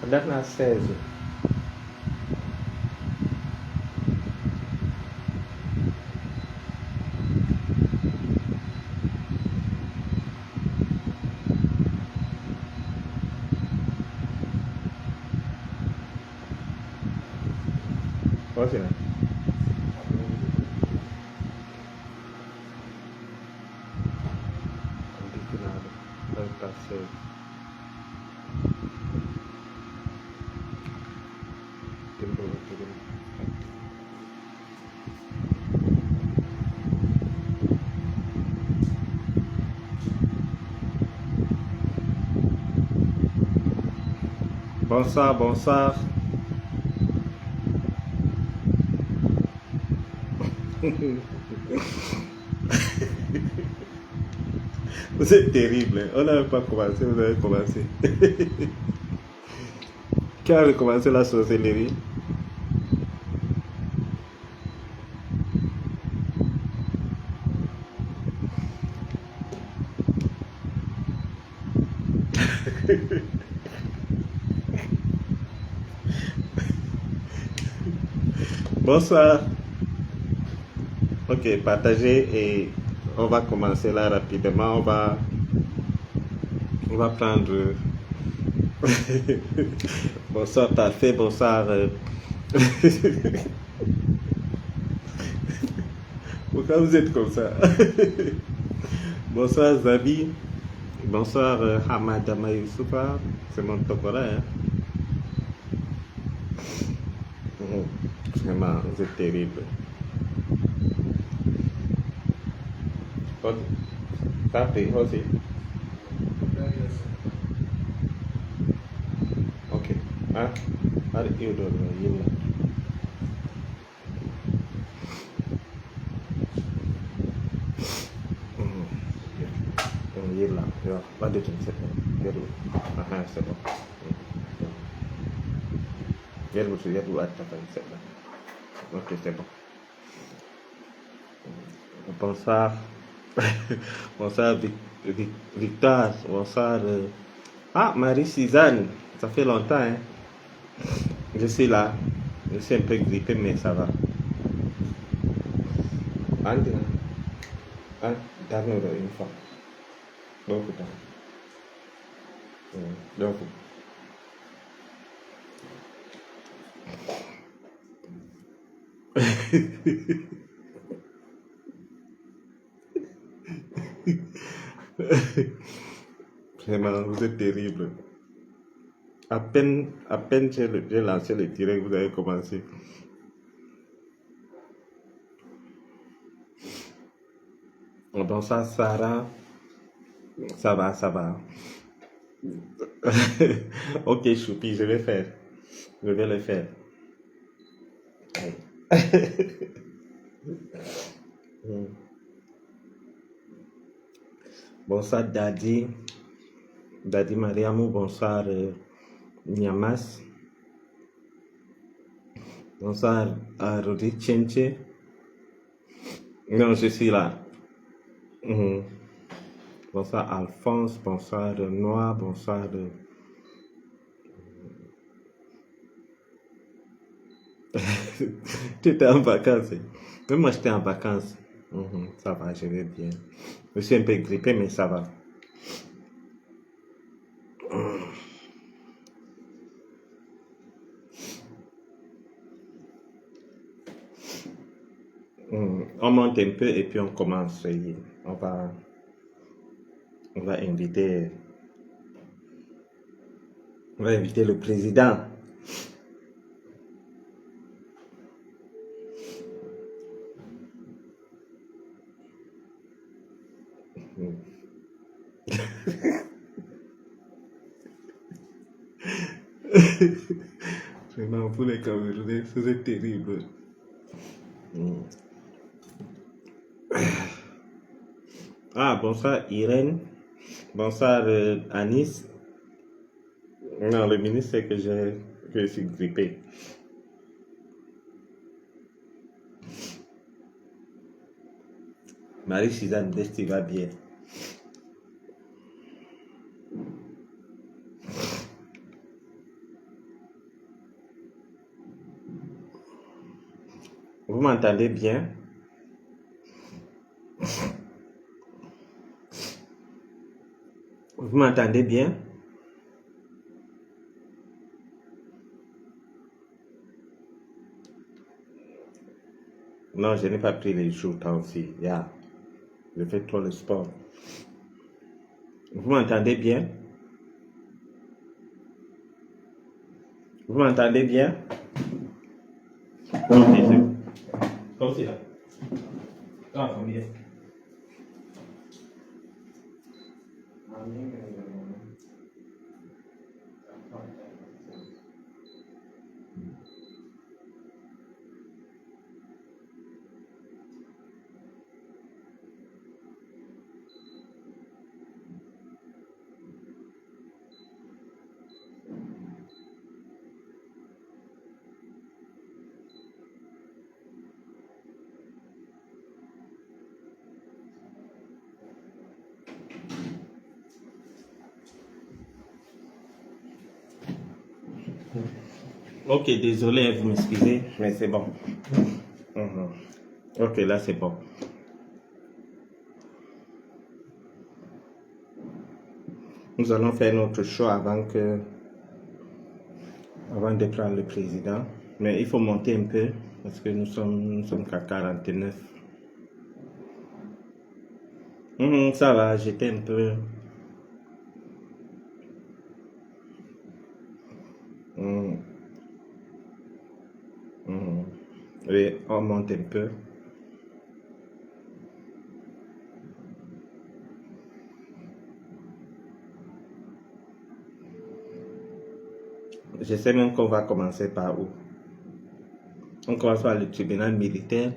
def naa 16. Aussi na. Condicionado. Deve estar 16. Tempo tudo. Bonsoir, bonsoir. Vous êtes terrible. On n'avait pas commencé, vous avez commencé. Qui avait commencé la sorcellerie? Bonsoir. Ok, partagez et on va commencer là rapidement. On va prendre. Bonsoir, parfait. Bonsoir. Pourquoi vous êtes comme ça? Bonsoir, Zabi. Bonsoir, Hamadama Youssoufa. C'est mon tokora. Hein? Vraiment, vous êtes terrible. Parfait, aussi. Ok. Hein? Allez, il doit y aller. Il est là. Pas de temps, c'est bon. Ah, c'est bon. Il y a du attendre, c'est bon. Ok, c'est bon. Bonsoir. Bonsoir, Victor. Bonsoir. Ah, Marie-Suzanne. Ça fait longtemps, hein? Je suis là. Je suis un peu grippé, mais ça va. Andi, ah, dernière une fois. Donc, donc. Vraiment, vous êtes terrible. À peine j'ai lancé le direct, vous avez commencé. Bonsoir, Sarah. Ça va, ça va. Ok, Choupi, je vais faire. Je vais le faire. Bonsoir, Daddy. Daddy Mariamou, bonsoir, Nyamas. Bonsoir, Rodi Tchenche. Non, je suis là. Bonsoir, Alphonse. Bonsoir, Noah. Bonsoir. Tu étais en vacances. Même moi, j'étais en vacances. Ça va, je vais bien. Je suis un peu grippé, mais ça va. On monte un peu et puis on commence. On va inviter, on va inviter le président. Vraiment, pour les Camerounais, c'est terrible. Ah, bonsoir Irène. Bonsoir Anis. Non, le ministre sait que je suis grippé. Marie-Suzanne, Desti va bien. Vous m'entendez bien? Vous m'entendez bien? Non, je n'ai pas pris les jours temps aussi. Yeah. Je fais trop le sport. Vous m'entendez bien? Vous m'entendez bien? Ok, c'est bon. Comme c'est là. Ah, combien? Ok, désolé, vous m'excusez, mais c'est bon. Mhm. Ok, là c'est bon. Nous allons faire notre choix avant de prendre le président. Mais il faut monter un peu parce que nous sommes qu'à 49. Ça va, j'étais un peu. Mhm, mhm. Oui, on monte un peu. Je sais même qu'on va commencer par où. On commence par le tribunal militaire.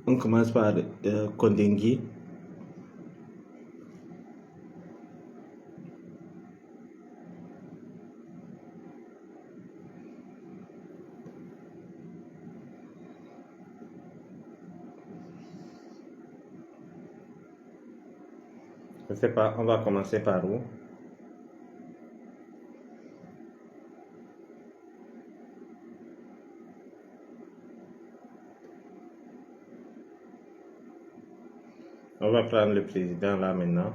On commence par Kondengui. Je sais pas, on va commencer par où? On va prendre le président là maintenant.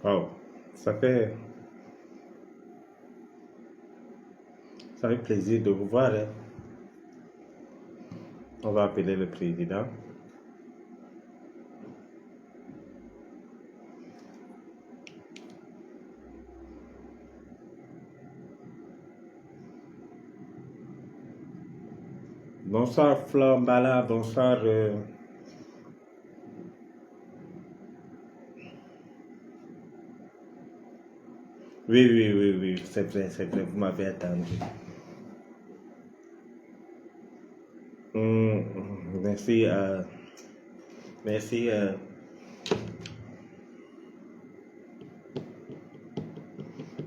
Oh, ça fait, ça fait plaisir de vous voir, hein. On va appeler le président. Bonsoir Flambala, bonsoir. Oui, oui, oui, oui, c'est vrai, vous m'avez attendu. Hum, merci, merci,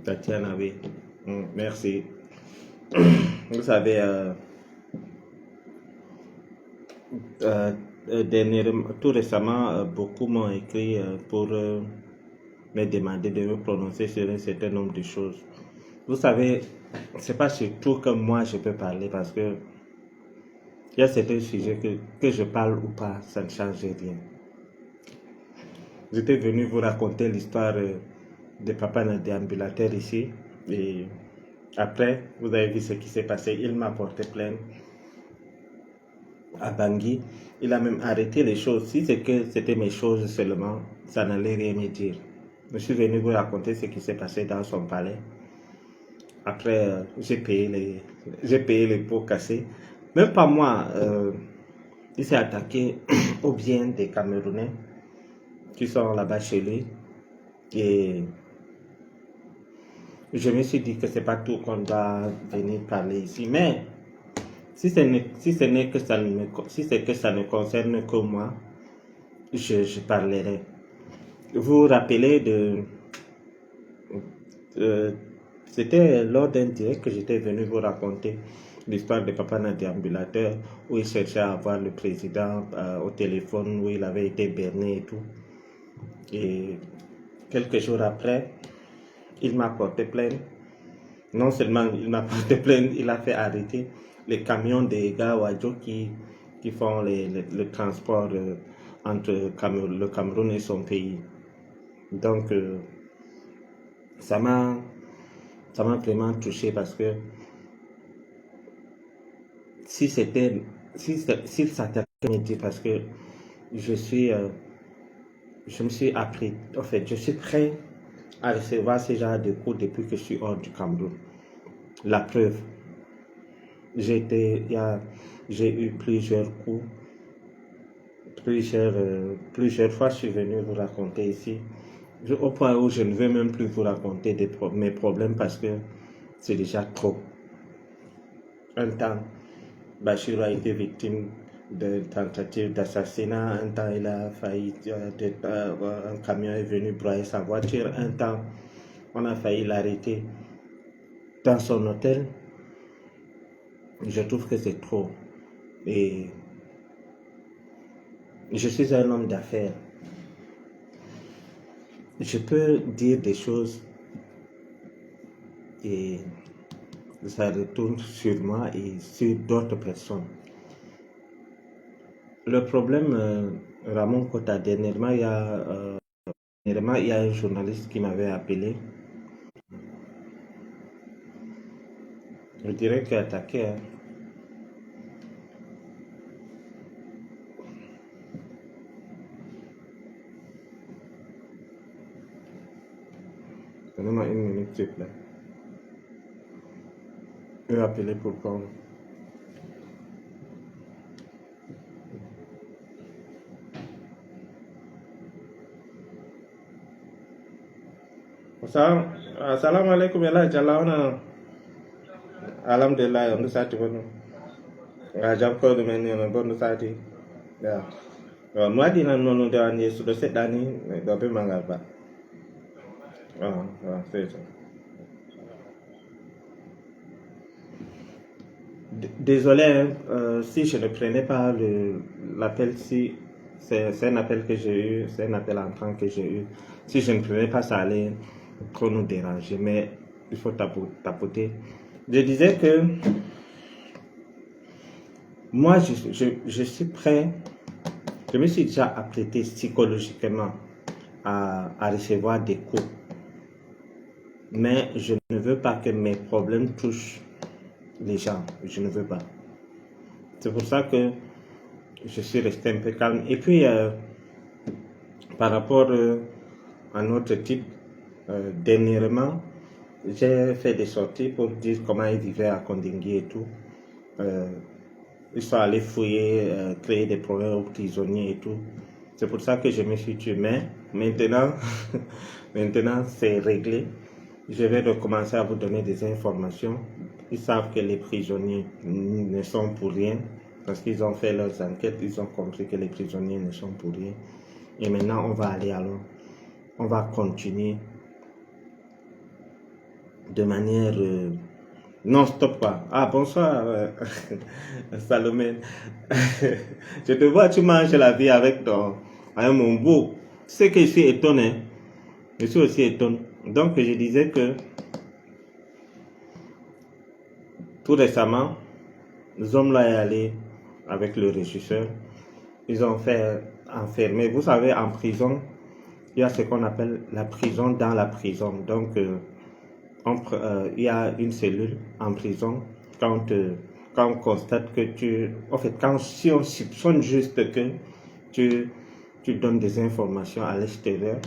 Tatiana, oui. Merci. Vous savez, euh, tout récemment, beaucoup m'ont écrit pour me demander de me prononcer sur un certain nombre de choses. Vous savez, c'est pas sur tout que moi je peux parler parce que il y a certains sujets que je parle ou pas, ça ne change rien. J'étais venu vous raconter l'histoire de papa dans le déambulateur ici et après, vous avez vu ce qui s'est passé. Il m'a porté plainte à Bangui. Il a même arrêté les choses. Si c'est que c'était mes choses seulement, ça n'allait rien me dire. Je suis venu vous raconter ce qui s'est passé dans son palais. Après, j'ai payé les pots cassés. Même pas moi, il s'est attaqué au bien des Camerounais qui sont là-bas chez lui. Et je me suis dit que c'est pas tout qu'on doit venir parler ici. Mais si ce n'est que ça ne, si c'est que ça ne concerne que moi, je parlerai. Vous vous rappelez euh, c'était lors d'un direct que j'étais venu vous raconter l'histoire de papa dans le déambulateur où il cherchait à avoir le président au téléphone, où il avait été berné et tout. Et quelques jours après, il m'a porté plainte. Non seulement il m'a porté plainte, il a fait arrêter les camions des gars Wadjo qui font le transport entre le Cameroun et son pays. Donc, ça m'a vraiment touché parce que si ça t'était parce que je me suis appris, en fait, je suis prêt à recevoir ce genre de coups depuis que je suis hors du Cameroun. La preuve, j'ai eu plusieurs coups, plusieurs fois je suis venu vous raconter ici, au point où je ne veux même plus vous raconter mes problèmes parce que c'est déjà trop. Un temps, Bachir a été victime de tentative d'assassinat. Un temps, il a failli, un camion est venu broyer sa voiture. Un temps, on a failli l'arrêter dans son hôtel. Je trouve que c'est trop. Et je suis un homme d'affaires. Je peux dire des choses et ça retourne sur moi et sur d'autres personnes. Le problème, Ramon Kota, dernièrement, il y a un journaliste qui m'avait appelé. Je dirais qu'il a attaqué. Hein. Donnez-moi une minute, s'il te plaît. Je vais appeler pour prendre. Assalamu alaikum ya jalla alhamdulillah on sati bono jam ko do men on bono sati ya mwadi nan non de an yesu do sedani do be mangal ba c'est ça. Désolé si je ne prenais pas l'appel, si c'est un appel que j'ai eu, c'est un appel entrant que j'ai eu. Si je ne prenais pas, ça allait trop nous déranger, mais il faut tapoter. Je disais que moi, je suis prêt, je me suis déjà apprêté psychologiquement à recevoir des coups, mais je ne veux pas que mes problèmes touchent les gens, je ne veux pas. C'est pour ça que je suis resté un peu calme. Et puis, par rapport à notre type, dernièrement, j'ai fait des sorties pour dire comment ils vivaient à Kondingui et tout. Ils sont allés fouiller, créer des problèmes aux prisonniers et tout. C'est pour ça que je me suis tué. Mais maintenant, maintenant c'est réglé. Je vais recommencer à vous donner des informations. Ils savent que les prisonniers ne sont pour rien. Parce qu'ils ont fait leurs enquêtes, ils ont compris que les prisonniers ne sont pour rien. Et maintenant, on va aller alors, on va continuer de manière non-stop quoi. Ah, bonsoir, Salomé. Je te vois, tu manges la vie avec mon beau. Tu sais que je suis étonné. Je suis aussi étonné. Donc, je disais que tout récemment, les hommes là est allé avec le régisseur. Ils ont fait enfermer. Vous savez, en prison, il y a ce qu'on appelle la prison dans la prison. Donc, il y a une cellule en prison. Quand on constate que si on soupçonne juste que tu donnes des informations à l'extérieur,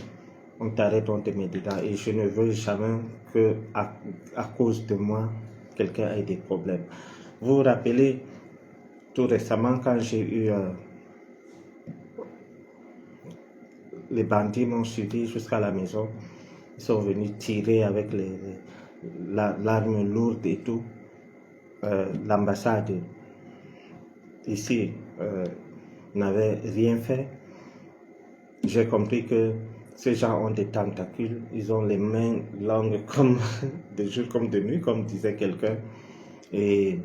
on t'arrête, on te met dedans. Et je ne veux jamais que à cause de moi, quelqu'un ait des problèmes. Vous vous rappelez, tout récemment, quand j'ai eu... les bandits m'ont suivi jusqu'à la maison. Ils sont venus tirer avec l'arme lourde et tout. L'ambassade ici n'avait rien fait. J'ai compris que ces gens ont des tentacules. Ils ont les mains longues comme de jour comme de nuit, comme disait quelqu'un. Et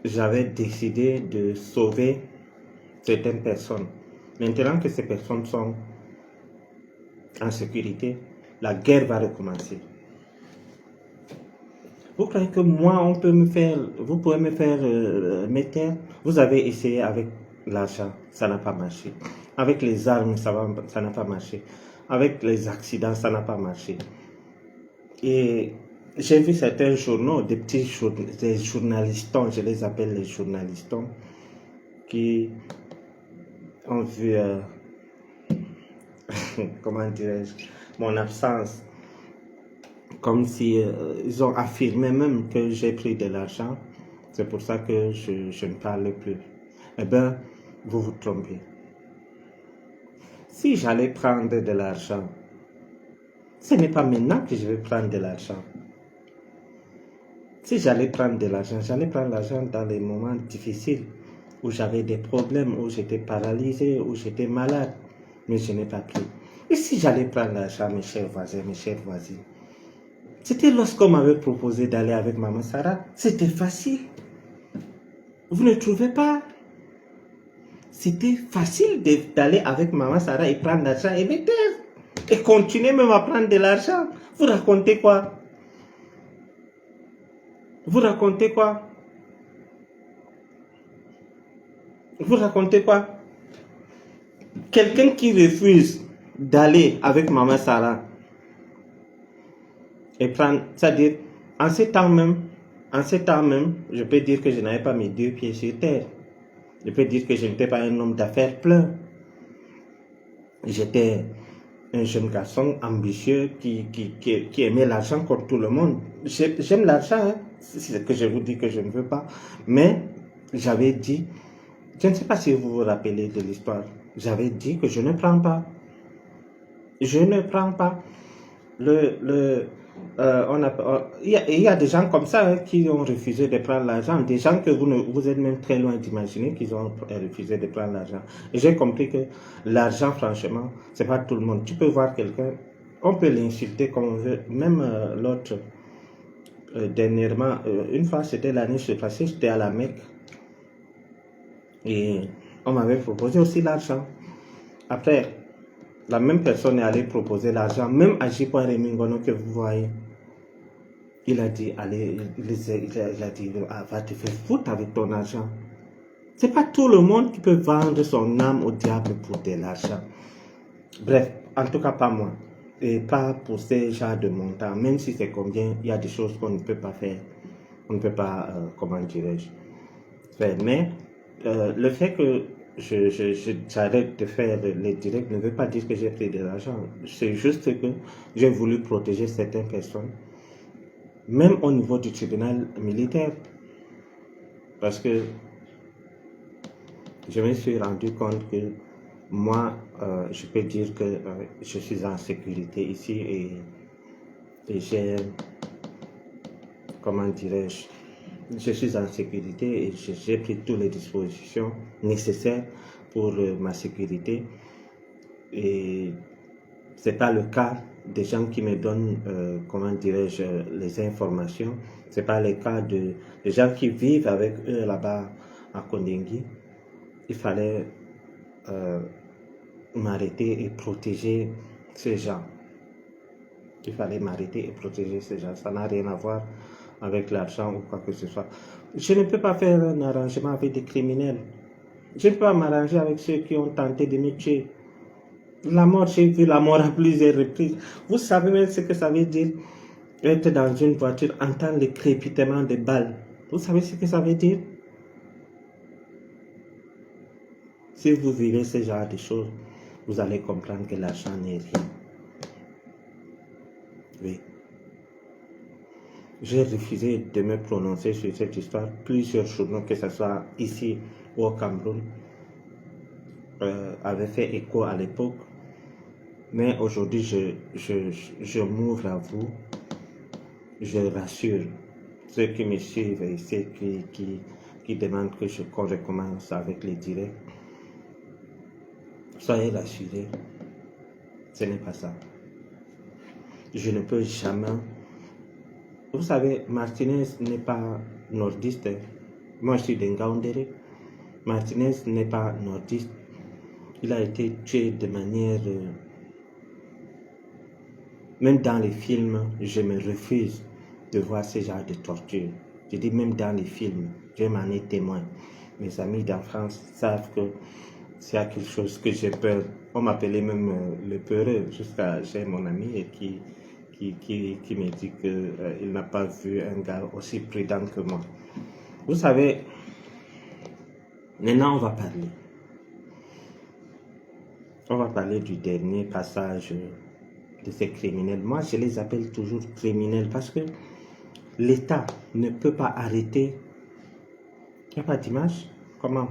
j'avais décidé de sauver certaines personnes. Maintenant que ces personnes sont en sécurité, la guerre va recommencer. Vous croyez que moi, vous pouvez me faire m'éteindre? Vous avez essayé avec l'argent, ça n'a pas marché. Avec les armes, ça n'a pas marché. Avec les accidents, ça n'a pas marché. Et j'ai vu certains journaux, des journalistons, je les appelle les journalistons, qui ont vu, comment dirais-je, mon absence. Comme si ils ont affirmé même que j'ai pris de l'argent. C'est pour ça que je ne parle plus. Eh bien, vous vous trompez. Si j'allais prendre de l'argent, ce n'est pas maintenant que je vais prendre de l'argent. Si j'allais prendre de l'argent, j'allais prendre l'argent dans les moments difficiles, où j'avais des problèmes, où j'étais paralysé, où j'étais malade. Mais je n'ai pas pris. Et si j'allais prendre l'argent, mes chers voisins, mes chères voisines, c'était lorsqu'on m'avait proposé d'aller avec Maman Sarah. C'était facile. Vous ne trouvez pas? C'était facile d'aller avec Maman Sarah et prendre l'argent et me taire. Et continuer même à prendre de l'argent. Vous racontez quoi? Vous racontez quoi? Vous racontez quoi? Quelqu'un qui refuse d'aller avec Maman Sarah et prendre, c'est-à-dire, en ce temps même, je peux dire que je n'avais pas mes 2 pieds sur terre. Je peux dire que je n'étais pas un homme d'affaires plein. J'étais un jeune garçon ambitieux qui aimait l'argent comme tout le monde. J'aime l'argent, hein. C'est ce que je vous dis que je ne veux pas. Mais j'avais dit, je ne sais pas si vous vous rappelez de l'histoire, j'avais dit que je ne prends pas. Je ne prends pas. Il y a des gens comme ça, hein, qui ont refusé de prendre l'argent, des gens que vous êtes même très loin d'imaginer qu'ils ont refusé de prendre l'argent. Et j'ai compris que l'argent, franchement, c'est pas tout le monde. Tu peux voir quelqu'un, on peut l'insulter comme on veut, même l'autre, dernièrement, une fois, c'était l'année passée, j'étais à la Mecque et on m'avait proposé aussi l'argent. Après, la même personne est allée proposer l'argent, même à J.Rémy Mingono que vous voyez. Il a dit, allez, il a dit, va te faire foutre avec ton argent. C'est pas tout le monde qui peut vendre son âme au diable pour de l'argent. Bref, en tout cas pas moi. Et pas pour ces genres de montants. Même si c'est combien, il y a des choses qu'on ne peut pas faire. On ne peut pas, comment dirais-je, faire. Mais le fait que j'arrête de faire les directs ne veut pas dire que j'ai pris de l'argent. C'est juste que j'ai voulu protéger certaines personnes, même au niveau du tribunal militaire, parce que je me suis rendu compte que moi, je peux dire que je suis en sécurité ici et j'ai, comment dirais-je, je suis en sécurité et j'ai pris toutes les dispositions nécessaires pour ma sécurité. Et c'est pas le cas des gens qui me donnent, comment dirais-je, les informations. C'est pas le cas des gens qui vivent avec eux là-bas à Kondengui. Il fallait m'arrêter et protéger ces gens. Il fallait m'arrêter et protéger ces gens. Ça n'a rien à voir avec l'argent ou quoi que ce soit. Je ne peux pas faire un arrangement avec des criminels. Je ne peux pas m'arranger avec ceux qui ont tenté de me tuer. La mort, j'ai vu la mort à plusieurs reprises. Vous savez même ce que ça veut dire être dans une voiture, entendre le crépitement des balles. Vous savez ce que ça veut dire? Si vous vivez ce genre de choses, vous allez comprendre que l'argent n'est rien. Oui. J'ai refusé de me prononcer sur cette histoire. Plusieurs journaux, que ce soit ici ou au Cameroun, avaient fait écho à l'époque. Mais aujourd'hui, je m'ouvre à vous. Je rassure ceux qui me suivent et ceux qui demandent qu'on recommence avec les directs. Soyez rassurés, ce n'est pas ça. Je ne peux jamais... Vous savez, Martinez n'est pas nordiste. Moi, je suis d'Ngaoundéré. Martinez n'est pas nordiste. Il a été tué de manière Même dans les films, je me refuse de voir ce genre de torture. Je dis même dans les films, je m'en ai témoin. Mes amis d'enfance savent que s'il y a quelque chose que j'ai peur, on m'appelait même le peureux, jusqu'à j'ai mon ami et qui me dit qu'il n'a pas vu un gars aussi prudent que moi. Vous savez, maintenant on va parler. On va parler du dernier passage de ces criminels. Moi, je les appelle toujours criminels parce que l'État ne peut pas arrêter. Il n'y a pas d'image? Comment?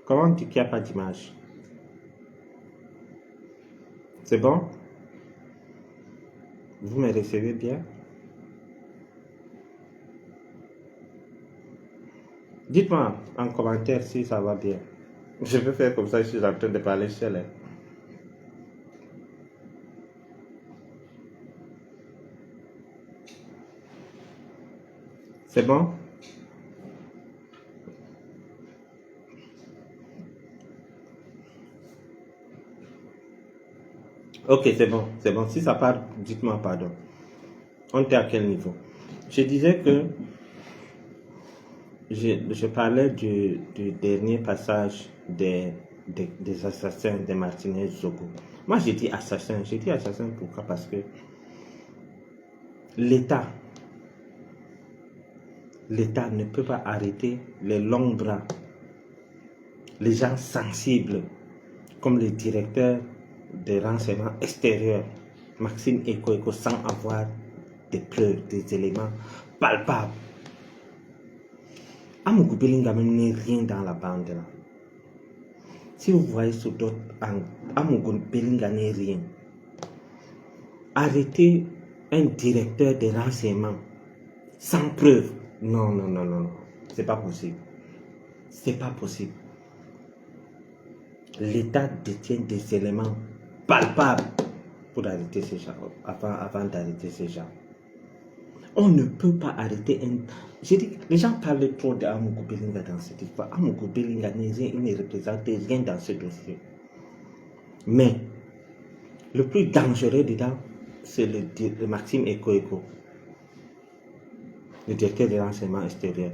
Comment on dit qu'il n'y a pas d'image? C'est bon? Vous me recevez bien? Dites-moi en commentaire si ça va bien. Je peux faire comme ça, je suis en train de parler seul. C'est bon? Ok, c'est bon, c'est bon. Si ça part, dites-moi pardon. On était à quel niveau? Je disais que je parlais du dernier passage des assassins de Martinez Zogo. Moi, j'ai dit assassin. J'ai dit assassin pourquoi? Parce que l'État ne peut pas arrêter les longs bras, les gens sensibles, comme le directeur des renseignements extérieurs, Maxime Eko, sans avoir des preuves, des éléments palpables. Amougou Belinga n'est rien dans la bande là. Si vous voyez sur d'autres angles, Amougou Belinga n'est rien. Arrêter un directeur des renseignements sans preuve. Non, non, non, non, non. C'est pas possible. C'est pas possible. L'État détient des éléments palpables pour arrêter ces gens, avant d'arrêter ces gens. On ne peut pas arrêter un... J'ai dit, les gens parlent trop d'Amougou Belinga dans cette histoire. Amougou Belinga n'est rien, il ne représente rien dans ce dossier. Mais, le plus dangereux dedans, c'est le Maxime Eko, le directeur des renseignements extérieurs.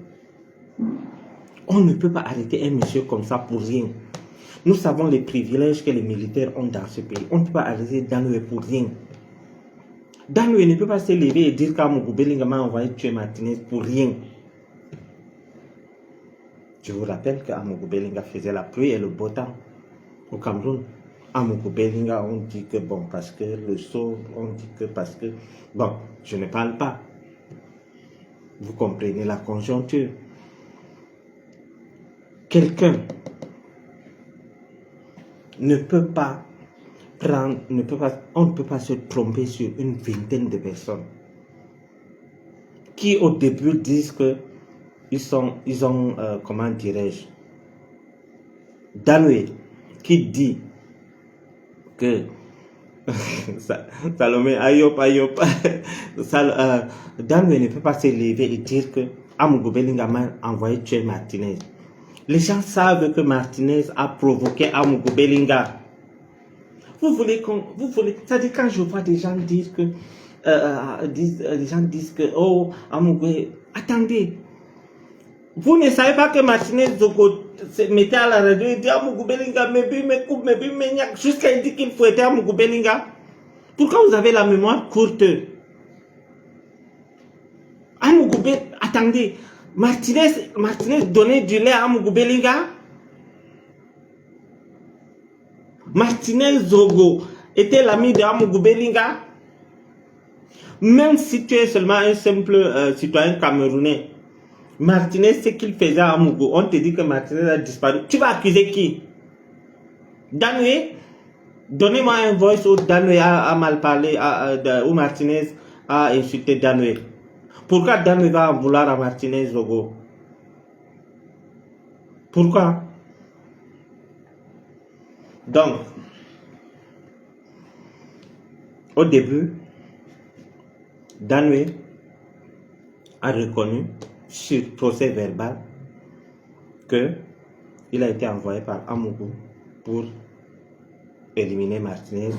On ne peut pas arrêter un monsieur comme ça pour rien. Nous savons les privilèges que les militaires ont dans ce pays. On ne peut pas arrêter Danoué pour rien. Danoué ne peut pas se lever et dire qu'Amougou Belinga m'a envoyé tuer Martinez pour rien. Je vous rappelle qu'Amougou Belinga faisait la pluie et le beau temps au Cameroun. Amougou Belinga, on dit que bon, parce que le saut, on dit que parce que... Bon, je ne parle pas. Vous comprenez la conjoncture. Quelqu'un ne peut pas prendre, on ne peut pas se tromper sur une vingtaine de personnes qui au début disent que ils ont comment dirais-je, Danoué qui dit que Salomé Ayop Danoué ne peut pas se lever et dire que Amougou Belinga m'a envoyé tuer Martinez. Les gens savent que Martinez a provoqué Amougou Belinga. Vous voulez, c'est-à-dire quand je vois des gens dire que, les gens disent que, oh, Amougou, attendez, vous ne savez pas que Martinez Zogo se mettait à la radio et dit Amougou Belinga, me coupe, me niaque, jusqu'à il dit qu'il faut aider Amougou Belinga. Pourquoi vous avez la mémoire courte? Amougou Belinga, attendez, Martinez donnait du lait à Amougou Belinga. Martinez Zogo était l'ami de Amougou Belinga. Même si tu es seulement un simple citoyen camerounais, Martinez, ce qu'il faisait à Amougou, on te dit que Martinez a disparu. Tu vas accuser qui? Danoué? Donnez-moi un voice où Danoué a mal parlé, où Martinez a insulté Danoué. Pourquoi Danoué va en vouloir à Martinez Zogo? Pourquoi? Donc, au début, Danoué a reconnu sur procès verbal qu'il a été envoyé par Amougou pour éliminer Martinez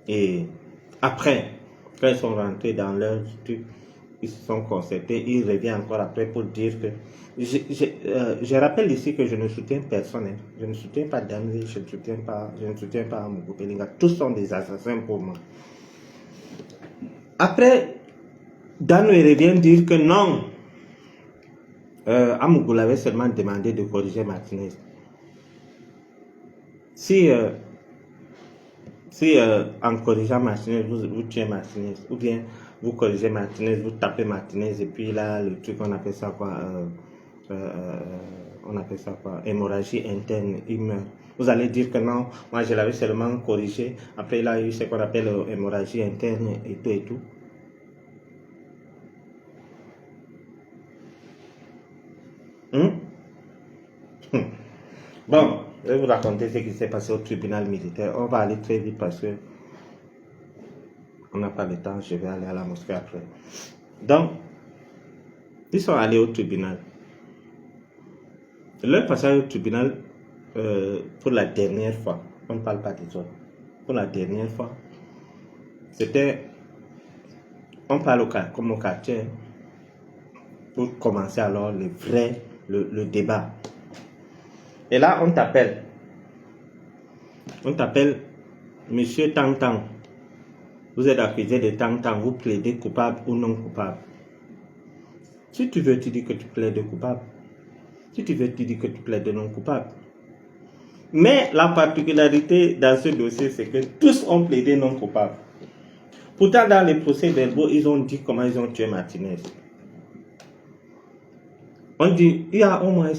Et après, quand ils sont rentrés dans leur truc, ils se sont concertés, ils reviennent encore après pour dire que... Je rappelle ici que je ne soutiens personne. Hein. Je ne soutiens pas Danley, je ne soutiens pas Amougou Bellinga. Tous sont des assassins pour moi. Après, Danley revient dire que non, Amougou l'avait seulement demandé de corriger Martinez. Si en corrigeant Martinez, vous tuez Martinez, ou bien vous corrigez Martinez, vous tapez Martinez, et puis là, le truc, on appelle ça quoi, hémorragie interne, il meurt. Vous allez dire que non, moi je l'avais seulement corrigé, après il a eu ce qu'on appelle hémorragie interne et tout et tout. Bon, je vais vous raconter ce qui s'est passé au tribunal militaire. On va aller très vite parce que on n'a pas le temps, je vais aller à la mosquée après. Donc, ils sont allés au tribunal. Leur passage au tribunal, pour la dernière fois, on ne parle pas des autres, pour la dernière fois, c'était, on parle comme au quartier, pour commencer alors le débat. Et là, on t'appelle, Monsieur Tang-Tang, vous êtes accusé de Tang-Tang, vous plaidez coupable ou non coupable. Si tu veux, tu dis que tu plaides coupable. Si tu veux, tu dis que tu plaides non coupable. Mais la particularité dans ce dossier, c'est que tous ont plaidé non coupable. Pourtant, dans les procès-verbaux, ils ont dit comment ils ont tué Martinez. On dit, il y a au moins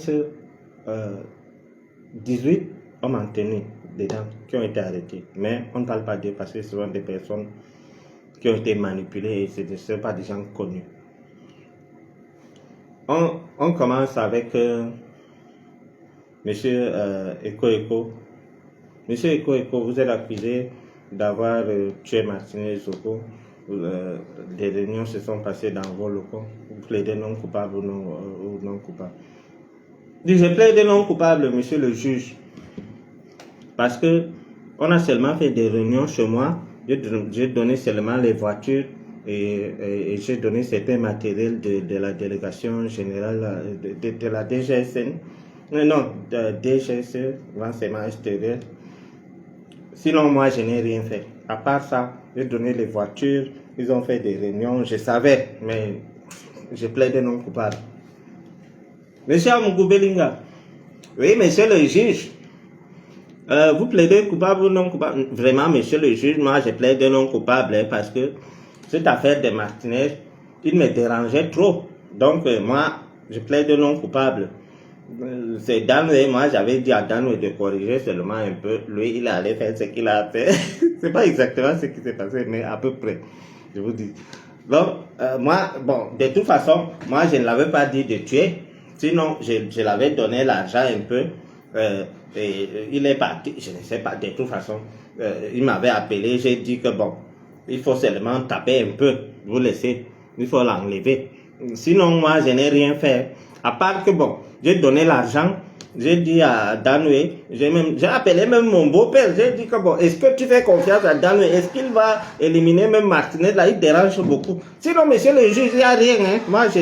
18 hommes en tenue dedans qui ont été arrêtés. Mais on ne parle pas d'eux parce que ce sont des personnes qui ont été manipulées et ce ne sont pas des gens connus. On commence avec Monsieur Eko. Monsieur Eko, vous êtes accusé d'avoir tué Martinez Zoko. Des réunions se sont passées dans vos locaux. Vous plaidez non coupable ou non coupable. Je plaide non coupable, monsieur le juge. Parce que on a seulement fait des réunions chez moi. J'ai donné seulement les voitures et j'ai donné certains matériels de la délégation générale de la DGSN. Non, de DGSE, renseignement extérieur. Sinon, moi, je n'ai rien fait. À part ça, j'ai donné les voitures, ils ont fait des réunions, je savais, mais je plaide non coupable. Monsieur Amougou Bellinga, oui, monsieur le juge, vous plaidez coupable ou non coupable? Vraiment, monsieur le juge, moi, je plaide non coupable hein, parce que cette affaire de Martinez, il me dérangeait trop. Donc, moi, je plaide non coupable. C'est Danoué, moi j'avais dit à Danoué de corriger seulement un peu. Lui, il allait faire ce qu'il a fait. C'est pas exactement ce qui s'est passé, mais à peu près, je vous dis. Donc, moi, bon, de toute façon, moi je ne l'avais pas dit de tuer. Sinon, je l'avais donné l'argent un peu. Et il est parti, je ne sais pas, de toute façon, il m'avait appelé, j'ai dit que bon, il faut seulement taper un peu, vous laissez, il faut l'enlever. Sinon, moi, je n'ai rien fait. À part que bon, j'ai donné l'argent, j'ai dit à Danoué, j'ai appelé même mon beau-père, j'ai dit que bon, est-ce que tu fais confiance à Danoué, est-ce qu'il va éliminer même Martinez, là, il dérange beaucoup. Sinon, monsieur le juge, il n'y a rien, hein. Moi, je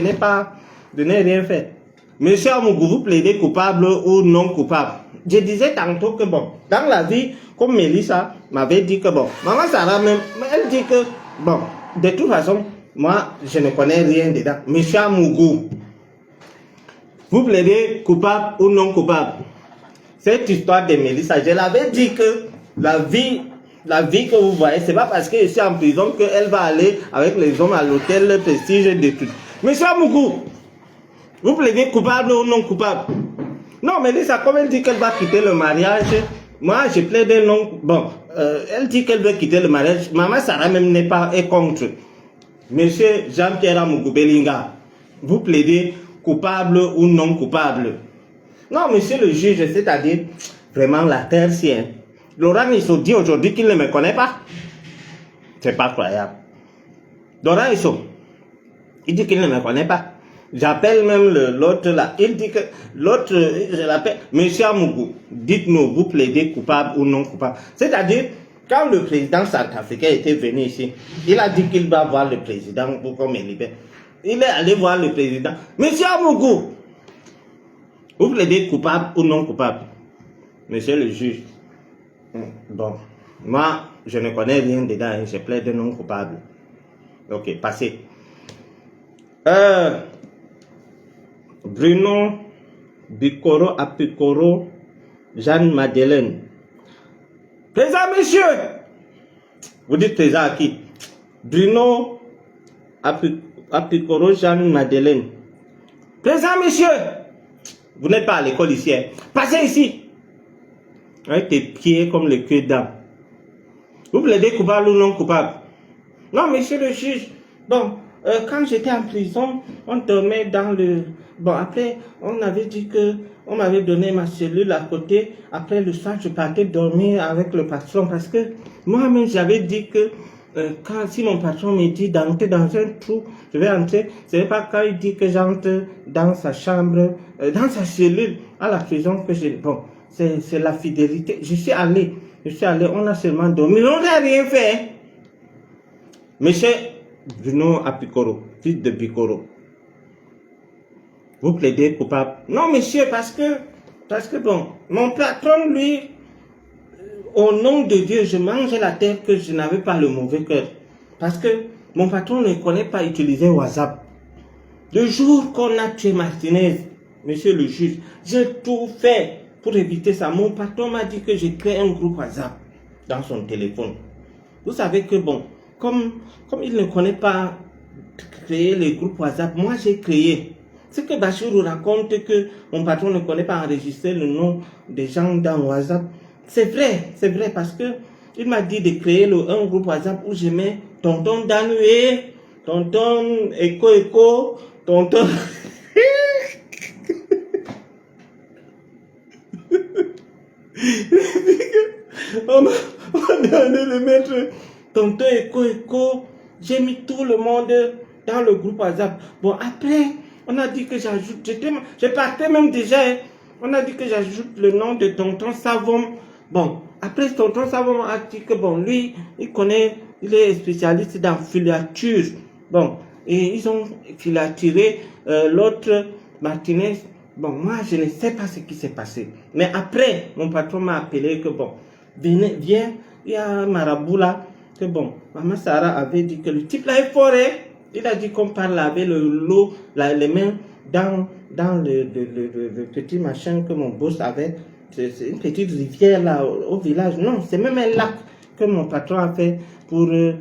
n'ai rien fait. Monsieur Amougou, vous plaidez coupable ou non coupable? Je disais tantôt que bon, dans la vie, comme Mélissa m'avait dit que bon, maman Sarah même, elle dit que bon, de toute façon, moi, je ne connais rien dedans. Monsieur Amougou, vous plaidez coupable ou non coupable? Cette histoire de Mélissa, je l'avais dit que la vie que vous voyez, c'est pas parce que je suis en prison qu'elle va aller avec les hommes à l'hôtel, le prestige et tout. Monsieur Amougou, vous plaidez coupable ou non coupable? Non, Mélissa, comme elle dit qu'elle va quitter le mariage, moi je plaide non. Bon, elle dit qu'elle veut quitter le mariage. Maman Sarah même est contre. Monsieur Jean-Pierre Amougou Bellinga, vous plaidez coupable ou non coupable? Non, monsieur le juge, c'est-à-dire vraiment la terre sienne. Laurent Isso dit aujourd'hui qu'il ne me connaît pas. C'est pas croyable. Laurent Isso, il dit qu'il ne me connaît pas. J'appelle même l'autre là. Il dit que l'autre, je l'appelle, monsieur Amougou, dites-nous, vous plaidez coupable ou non coupable. C'est-à-dire, Quand le président centrafricain était venu ici, il a dit qu'il va voir le président pour qu'on me libère. Il est allé voir le président. Monsieur Amougou, vous plaidez coupable ou non coupable? Monsieur le juge. Bon, moi, je ne connais rien dedans, je plaide non coupable. Ok, passez. Bruno Bicoro Apicoro Jeanne-Madeleine. Présent, monsieur. Vous dites présent à qui? Bruno Apicoro Jeanne-Madeleine. Présent, monsieur. Vous n'êtes pas à l'école ici. Hein? Passez ici. Avec tes pieds comme le queue d'âme. Vous plaidez coupable ou non coupable? Non, monsieur le juge. Bon, quand j'étais en prison, on dormait dans le... Bon, après, on avait dit que... On m'avait donné ma cellule à côté. Après le soir, je partais dormir avec le patron. Parce que moi-même, j'avais dit que... si mon patron me dit d'entrer dans un trou, je vais entrer. Ce n'est pas quand il dit que j'entre dans sa chambre, dans sa cellule, à la prison que j'ai... Bon, c'est la fidélité. Je suis allé, on a seulement dormi. On n'a rien fait. Monsieur Bruno Apicoro, fils de Bicoro, vous plaidez coupable? Non, monsieur, parce que bon, mon patron, lui, au nom de Dieu, je mangeais la terre que je n'avais pas le mauvais cœur. Parce que mon patron ne connaît pas utiliser WhatsApp. Le jour qu'on a tué Martinez, monsieur le juge, j'ai tout fait pour éviter ça. Mon patron m'a dit que j'ai créé un groupe WhatsApp dans son téléphone. Vous savez que bon, comme il ne connaît pas créer les groupes WhatsApp, moi j'ai créé. Ce que Bachirou raconte que mon patron ne connaît pas enregistrer le nom des gens dans WhatsApp, c'est vrai parce que il m'a dit de créer un groupe WhatsApp où je mets tonton Danoué, tonton Eko, tonton... On m'a demandé de mettre tonton Eko. J'ai mis tout le monde dans le groupe WhatsApp. Bon, après, on a dit que j'ajoute, je partais même déjà, on a dit que j'ajoute le nom de tonton Savon. Bon, après tonton Savon a dit que bon, lui, il est spécialiste dans filature. Bon, et ils ont filaturé l'autre Martinez. Bon, moi, je ne sais pas ce qui s'est passé. Mais après, mon patron m'a appelé que bon, viens, il y a un marabout là, que bon, maman Sarah avait dit que le type là est fort, hein? Il a dit qu'on parle avec l'eau, les mains dans le petit machin que mon boss avait. C'est une petite rivière là au village. Non, c'est même un lac que mon patron a fait pour... Il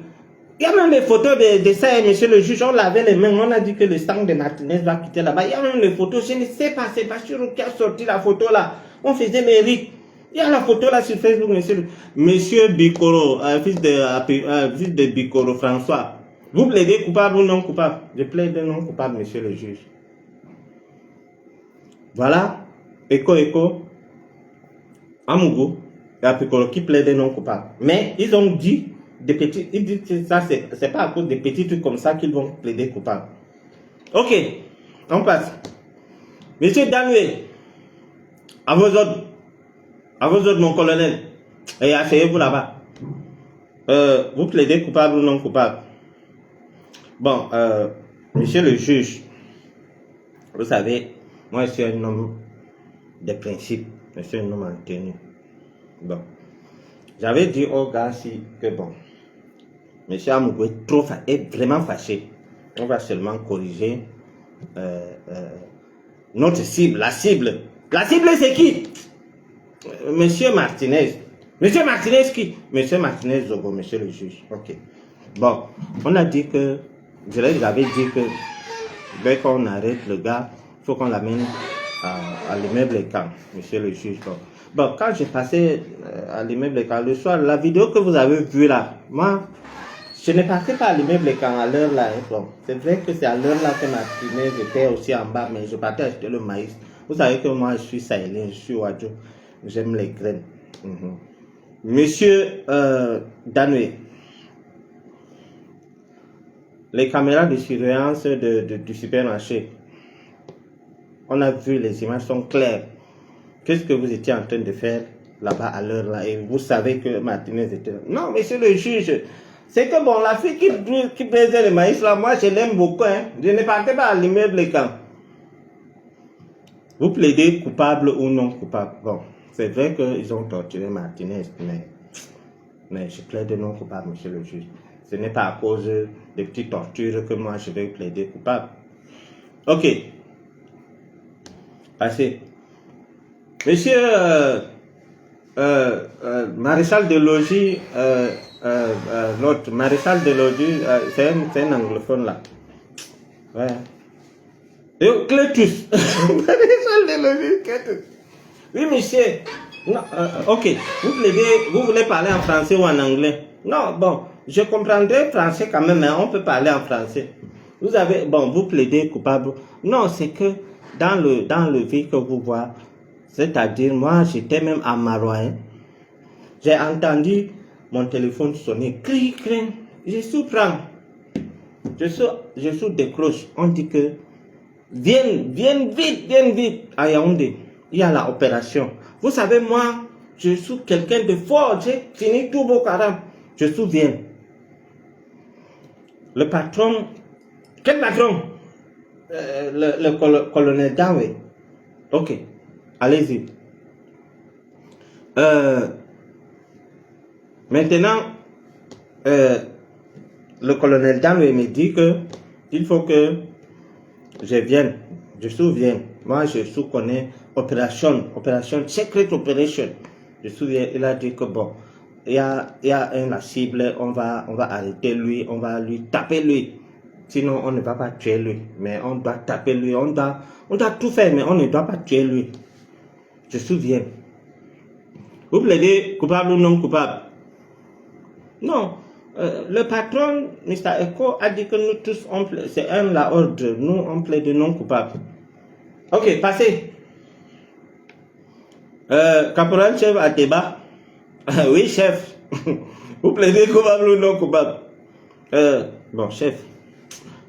y a même les photos de ça, monsieur le juge. On lavait les mains. On a dit que le sang de Martinez va quitter là-bas. Il y a même les photos. Je ne sais pas, c'est Bachirou qui a sorti la photo là. On faisait les rites. Il y a la photo là sur Facebook, monsieur. Monsieur Bicoro, fils de Bicoro, François. Vous plaidez coupable ou non coupable? Je plaide non coupable, monsieur le juge. Voilà. Eko. Amougou et Apicoro qui plaident non coupable. Mais ils ont dit des petits, ils disent que ça c'est pas à cause des petits trucs comme ça qu'ils vont plaider coupable. Ok, on passe. Monsieur Danoué, à vos ordres, mon colonel, et asseyez-vous là-bas. Vous plaidez coupable ou non coupable? Bon, monsieur le juge, vous savez, moi je suis un homme de principe. Je suis un homme en tenue. Bon. J'avais dit au gars que bon, monsieur Amougou est vraiment fâché. On va seulement corriger notre cible, la cible. La cible c'est qui? Monsieur Martinez. Monsieur Martinez qui? Monsieur Martinez Zogo, monsieur le juge. Ok. Bon, on a dit que, je leur avais dit que dès qu'on arrête le gars, il faut qu'on l'amène à l'immeuble Camp, monsieur le juge. Bon, quand j'ai passé à l'immeuble Camp le soir, la vidéo que vous avez vue là, moi, je ne passais pas à l'immeuble Camp à l'heure là. Bon, c'est vrai que c'est à l'heure là que Martinez était aussi en bas, mais je partais acheter le maïs. Vous savez que moi, je suis sahélien, je suis Wadjo, j'aime les graines. Monsieur Danoué, les caméras de surveillance du supermarché, on a vu, les images sont claires. Qu'est-ce que vous étiez en train de faire là-bas à l'heure là et vous savez que Martinez était... Non, monsieur le juge, c'est que bon, la fille qui baisait le maïs là, moi je l'aime beaucoup, hein. Je ne partais pas à l'immeuble quand. Vous plaidez coupable ou non coupable. Bon, c'est vrai qu'ils ont torturé Martinez, mais je plaide non coupable, monsieur le juge. Ce n'est pas à cause des petites tortures que moi je vais plaider coupable. Ok. Passez. Monsieur maréchal de logis, l'autre maréchal de logis, c'est un anglophone là. Ouais. Et Clétus. Maréchal de logis, Clétus. Oui, monsieur. Non, ok. Vous voulez parler en français ou en anglais? Non, bon, je comprendrai français quand même, mais on peut parler en français. Vous plaidez coupable. Non, c'est que dans le vie que vous voyez, c'est-à-dire, moi, j'étais même à Marois. J'ai entendu mon téléphone sonner. Cri, cri. Je surprends. Je décroche. On dit que, viens vite, à Yaoundé. Il y a l'opération. Vous savez, moi, je suis quelqu'un de fort. J'ai fini tout beau carême. Je me souviens. Le patron, quel patron? Le colonel Dawe. Ok, allez-y. Maintenant, le colonel Dawe me dit que il faut que je vienne. Je souviens. Moi, je connais opération, secret operation. Je souviens, il a dit que bon, il y a la cible, on va arrêter lui, on va lui taper lui. Sinon, on ne va pas tuer lui. Mais on doit taper lui, on doit tout faire, mais on ne doit pas tuer lui. Je me souviens. Vous plaidez coupable ou non coupable? Non. Le patron, Mr. Eko, a dit que nous tous, c'est la ordre. Nous, on plaide non coupable. Ok, passez. Caporal chef à débat. Oui, chef. Vous plaidez coupable ou non coupable? Bon, chef.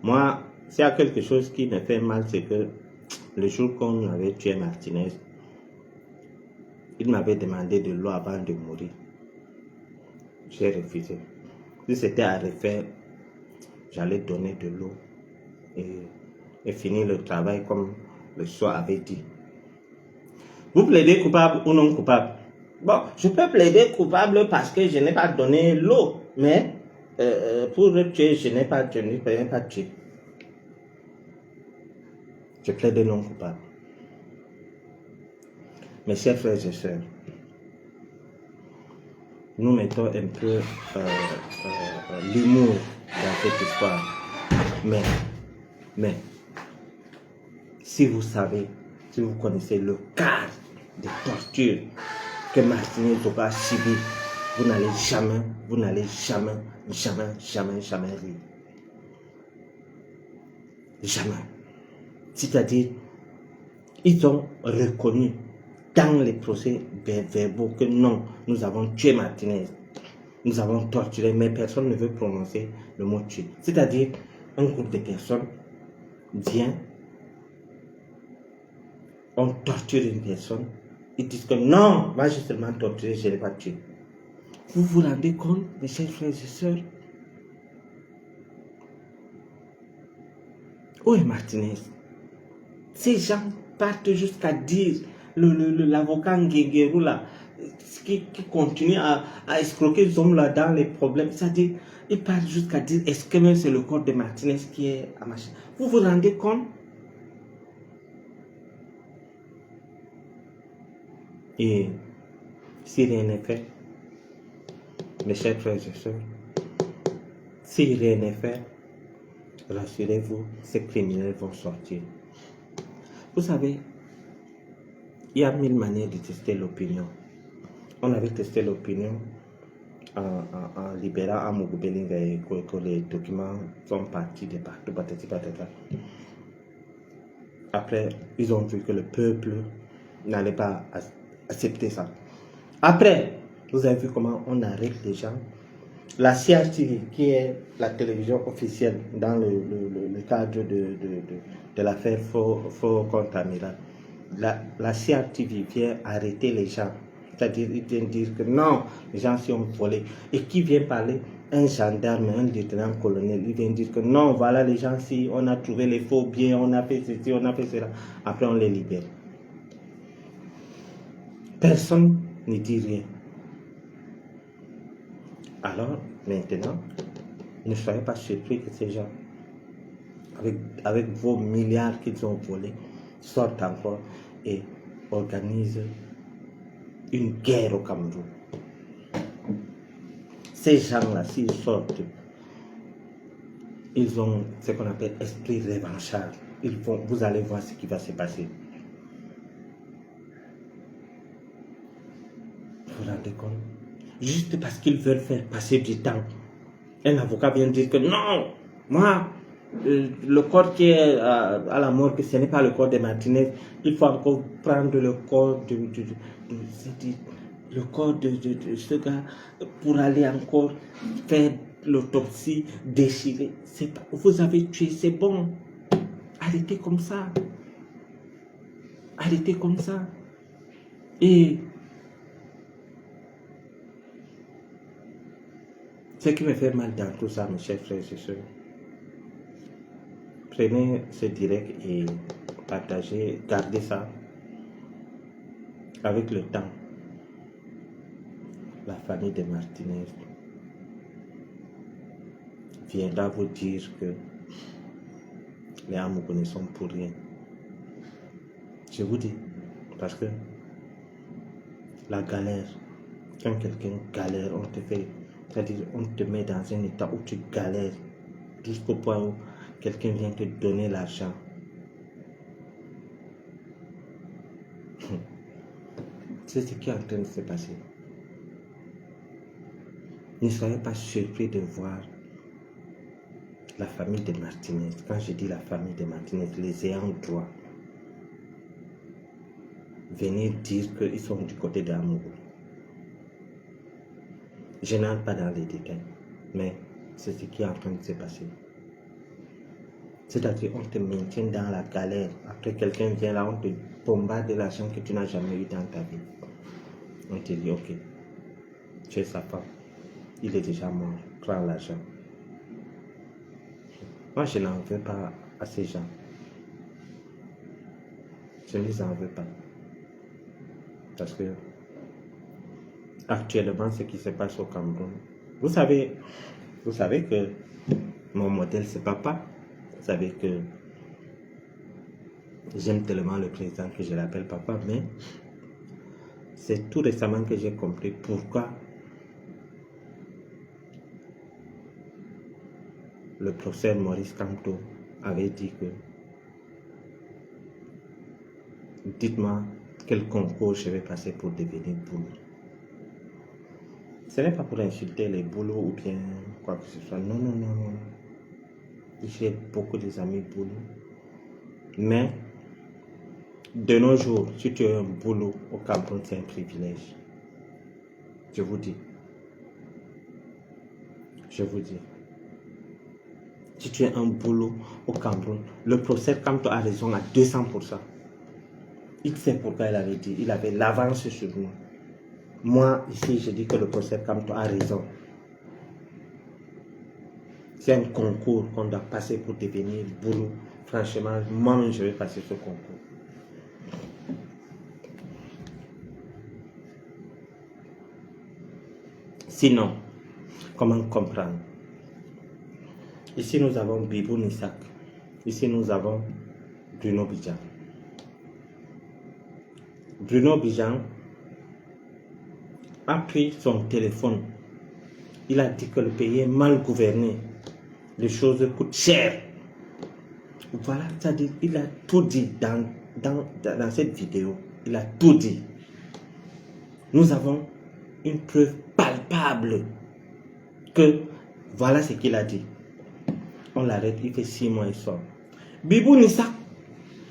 Moi, s'il y a quelque chose qui me fait mal, c'est que le jour qu'on avait tué Martinez, il m'avait demandé de l'eau avant de mourir. J'ai refusé. Si c'était à refaire, j'allais donner de l'eau et finir le travail comme le soir avait dit. Vous plaidez coupable ou non coupable? Bon, je peux plaider coupable parce que je n'ai pas donné l'eau, mais pour le tuer, je n'ai pas tué. Je plaide non coupable. Mes chers frères et sœurs, nous mettons un peu l'humour dans cette histoire. Mais, si vous savez, si vous connaissez le cas de torture que Martinez aura subi, vous n'allez jamais rire. Jamais. C'est-à-dire, ils ont reconnu dans les procès verbaux que non, nous avons tué Martinez, nous avons torturé, mais personne ne veut prononcer le mot tuer. C'est-à-dire, un groupe de personnes vient, on torture une personne, ils disent que non, moi j'ai seulement torturé, je ne l'ai pas tué. Vous vous rendez compte, mes chers frères et sœurs? Où est Martinez? Ces gens partent jusqu'à dire, l'avocat Nguéguérou là, qui continue à escroquer les hommes là dans les problèmes, c'est-à-dire, il part jusqu'à dire, est-ce que même c'est le corps de Martinez qui est à machin? Vous vous rendez compte? Et si rien n'est fait, mes chers frères et sœurs, si rien n'est fait, rassurez-vous, ces criminels vont sortir. Vous savez, il y a 1000 manières de tester l'opinion. On avait testé l'opinion en libérant Amougou Belinga et que les documents sont partis de partout, patata. Après, ils ont vu que le peuple n'allait pas accepter ça. Après, vous avez vu comment on arrête les gens. La CRTV, qui est la télévision officielle dans le cadre de l'affaire faux contre Amiral, la CRTV vient arrêter les gens C'est-à-dire, ils viennent dire que non, les gens s'y ont volé. Et qui vient parler? Un gendarme, un lieutenant-colonel, il vient dire que non, voilà les gens ci, on a trouvé les faux biens, on a fait ceci, on a fait cela. Après, on les libère. Personne ne dit rien. Alors, maintenant, ne soyez pas surpris que ces gens, avec vos milliards qu'ils ont volés, sortent encore et organisent une guerre au Cameroun. Ces gens-là, s'ils sortent, ils ont ce qu'on appelle esprit revanchard. Vous allez voir ce qui va se passer. Vous vous rendez compte? Juste parce qu'ils veulent faire passer du temps. Un avocat vient dire que non, moi, le corps qui est à la mort, que ce n'est pas le corps de Martinez, il faut encore prendre le corps de ce gars pour aller encore faire l'autopsie, déchirer. Vous avez tué, c'est bon. Arrêtez comme ça. Arrêtez comme ça. Et ce qui me fait mal dans tout ça, mes chers frères et sœurs, prenez ce direct et partagez, gardez ça. Avec le temps, la famille de Martinez viendra vous dire que les Amougou ne sont pour rien. Je vous dis, parce que la galère, quand quelqu'un galère, on te fait, c'est-à-dire on te met dans un état où tu galères jusqu'au point où quelqu'un vient te donner l'argent. C'est ce qui est en train de se passer. Ne soyez pas surpris de voir la famille de Martinez. Quand je dis la famille de Martinez, les ayants droit, venir dire qu'ils sont du côté d'Amougou. Je n'entre pas dans les détails, mais c'est ce qui est en train de se passer. C'est-à-dire, on te maintient dans la galère. Après, quelqu'un vient là, on te bombarde de l'argent que tu n'as jamais eu dans ta vie. On te dit, ok, tu es sa femme. Il est déjà mort. Prends l'argent. Moi, je n'en veux pas à ces gens. Je ne les en veux pas. Parce que, actuellement, ce qui se passe au Cameroun, vous savez que mon modèle, c'est papa. Vous savez que j'aime tellement le président que je l'appelle papa, mais c'est tout récemment que j'ai compris pourquoi le professeur Maurice Kamto avait dit que dites-moi quel concours je vais passer pour devenir boulot. Ce n'est pas pour insulter les boulots ou bien quoi que ce soit. Non, non, non, non. J'ai beaucoup d'amis boulot. Mais de nos jours, si tu as un boulot au Cameroun, c'est un privilège. Je vous dis. Je vous dis. Si tu as un boulot au Cameroun, le professeur Kamto a raison à 200%. Il sait pourquoi il avait dit. Il avait l'avance sur nous. Moi, ici, je dis que le professeur Kamto a raison. C'est un concours qu'on doit passer pour devenir boulot. Franchement, moi-même, je vais passer ce concours. Sinon, comment comprendre? Ici, nous avons Bibou Nissak. Ici, nous avons Bruno Bidjan. Bruno Bidjan a pris son téléphone. Il a dit que le pays est mal gouverné. Les choses coûtent cher. Voilà, c'est-à-dire, il a tout dit dans cette vidéo. Il a tout dit. Nous avons une preuve palpable que voilà ce qu'il a dit. On l'arrête, il fait 6 mois, il sort. Bibou Nissak,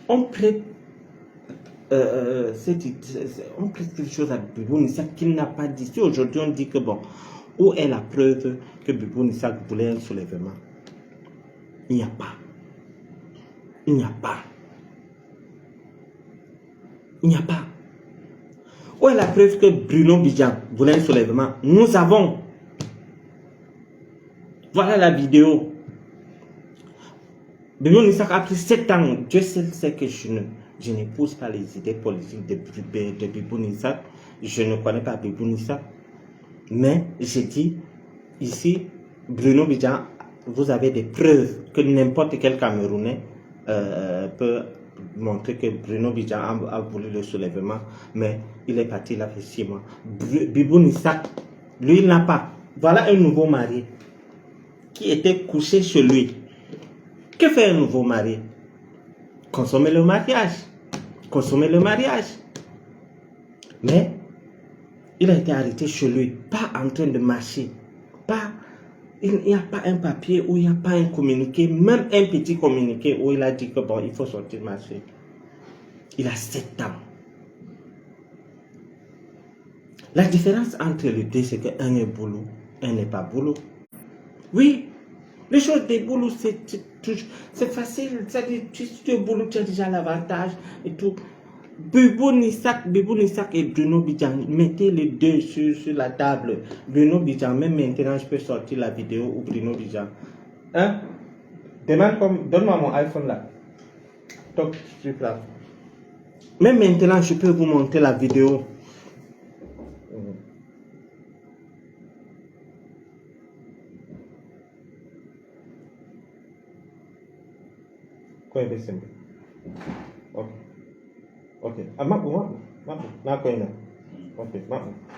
on prête quelque chose à Bibou Nissak qu'il n'a pas dit. Si aujourd'hui on dit que bon, où est la preuve que Bibou Nissak voulait un soulèvement? Il n'y a pas. Il n'y a pas. Il n'y a pas. Où est la preuve que Bruno Bidjan voulait un soulèvement? Nous avons. Voilà la vidéo. Bruno Isaac a pris 7 ans. Dieu seul sait que je n'épouse pas les idées politiques de Bibou Isaac. Je ne connais pas Bibou Isaac. Mais j'ai dit, ici, Bruno Bidjan, vous avez des preuves que n'importe quel Camerounais peut montrer que Bruno Bidjan a voulu le soulèvement, mais il est parti là fait 6 mois. Bibou Isaac, lui, il n'a pas. Voilà un nouveau marié qui était couché chez lui. Que fait un nouveau marié? Consommer le mariage. Consommer le mariage. Mais il a été arrêté chez lui, pas en train de marcher. Il n'y a pas un papier où il n'y a pas un communiqué, même un petit communiqué où il a dit que bon, il faut sortir marcher. Il a 7 ans. La différence entre les deux, c'est qu'un est boulot, un n'est pas boulot. Oui, les choses des boulots, c'est facile. C'est-à-dire, tu es boulot, tu as déjà l'avantage et tout. Bibou Isaac et Bruno Bidjan, mettez les deux sur la table. Bruno Bidjan, même maintenant, je peux sortir la vidéo ou Bruno Bidjan. Hein? Donne-moi mon iPhone là. Top, là. Même maintenant, je peux vous montrer la vidéo. Quoi est simple? Ok. Ok. Ah, mabu. Na quoi là? Ok.